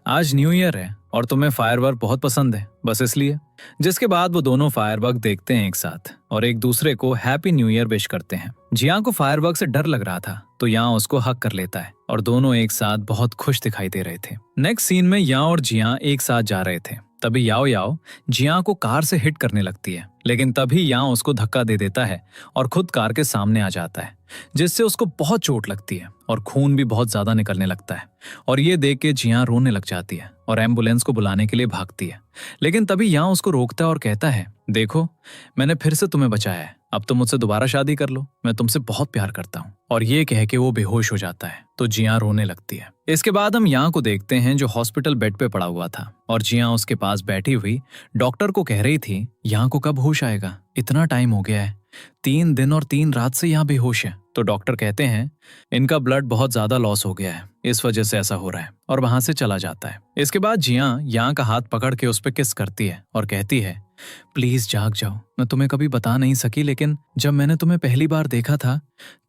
आज न्यू ईयर है और तुम्हें फायरवर्क बहुत पसंद है, बस इसलिए। जिसके बाद वो दोनों फायरवर्क देखते हैं एक साथ और एक दूसरे को हैप्पी न्यू ईयर विश करते हैं। जिया को फायरवर्क से डर लग रहा था तो यहाँ उसको हक कर लेता है और दोनों एक साथ बहुत खुश दिखाई दे रहे थे। नेक्स्ट सीन में या और जिया एक साथ जा रहे थे। तभी याओ याओ जिया को कार से हिट करने लगती है, लेकिन तभी या उसको धक्का दे देता है और खुद कार के सामने आ जाता है, जिससे उसको बहुत चोट लगती है और खून भी बहुत ज्यादा निकलने लगता है। और ये देख के जिया रोने लग जाती है और एम्बुलेंस को बुलाने के लिए भागती है। लेकिन तभी यहाँ उसको रोकता है और कहता है देखो मैंने फिर से तुम्हें बचाया है, अब तुम मुझसे दोबारा शादी कर लो, मैं तुमसे बहुत प्यार करता हूँ। और ये कह के वो बेहोश हो जाता है तो जिया रोने लगती है। इसके बाद हम यहाँ को देखते हैं जो हॉस्पिटल बेड पे पड़ा हुआ था और जिया उसके पास बैठी हुई डॉक्टर को कह रही थी यहाँ को कब होश आएगा, इतना टाइम हो गया है, 3 दिन और 3 रात से यहाँ बेहोश है। तो डॉक्टर कहते हैं इनका ब्लड बहुत ज्यादा लॉस हो गया है, इस वजह से ऐसा हो रहा है, और वहां से चला जाता है। इसके बाद जिया यहाँ का हाथ पकड़ के उस पर किस करती है और कहती है प्लीज जाग जाओ, मैं तुम्हें कभी बता नहीं सकी, लेकिन जब मैंने तुम्हें पहली बार देखा था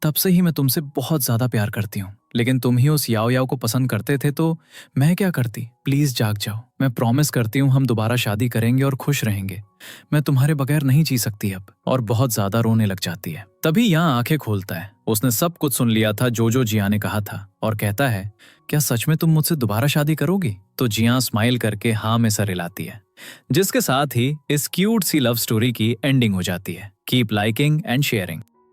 तब से ही मैं तुमसे बहुत ज्यादा प्यार करती हूँ, लेकिन तुम ही उस याओ याओ को पसंद करते थे तो मैं क्या करती। प्लीज जाग जाओ, मैं प्रॉमिस करती हूँ हम दोबारा शादी करेंगे और खुश रहेंगे, मैं तुम्हारे बगैर नहीं जी सकती अब। और बहुत ज्यादा रोने लग जाती है। तभी यहाँ आंखें खोलता है, उसने सब कुछ सुन लिया था जो जिया ने कहा था और कहता है क्या सच में तुम मुझसे दोबारा शादी करोगी। तो जिया स्माइल करके हाँ में सर हिलाती है, जिसके साथ ही इस क्यूट सी लव स्टोरी की एंडिंग हो जाती है। Keep liking and sharing.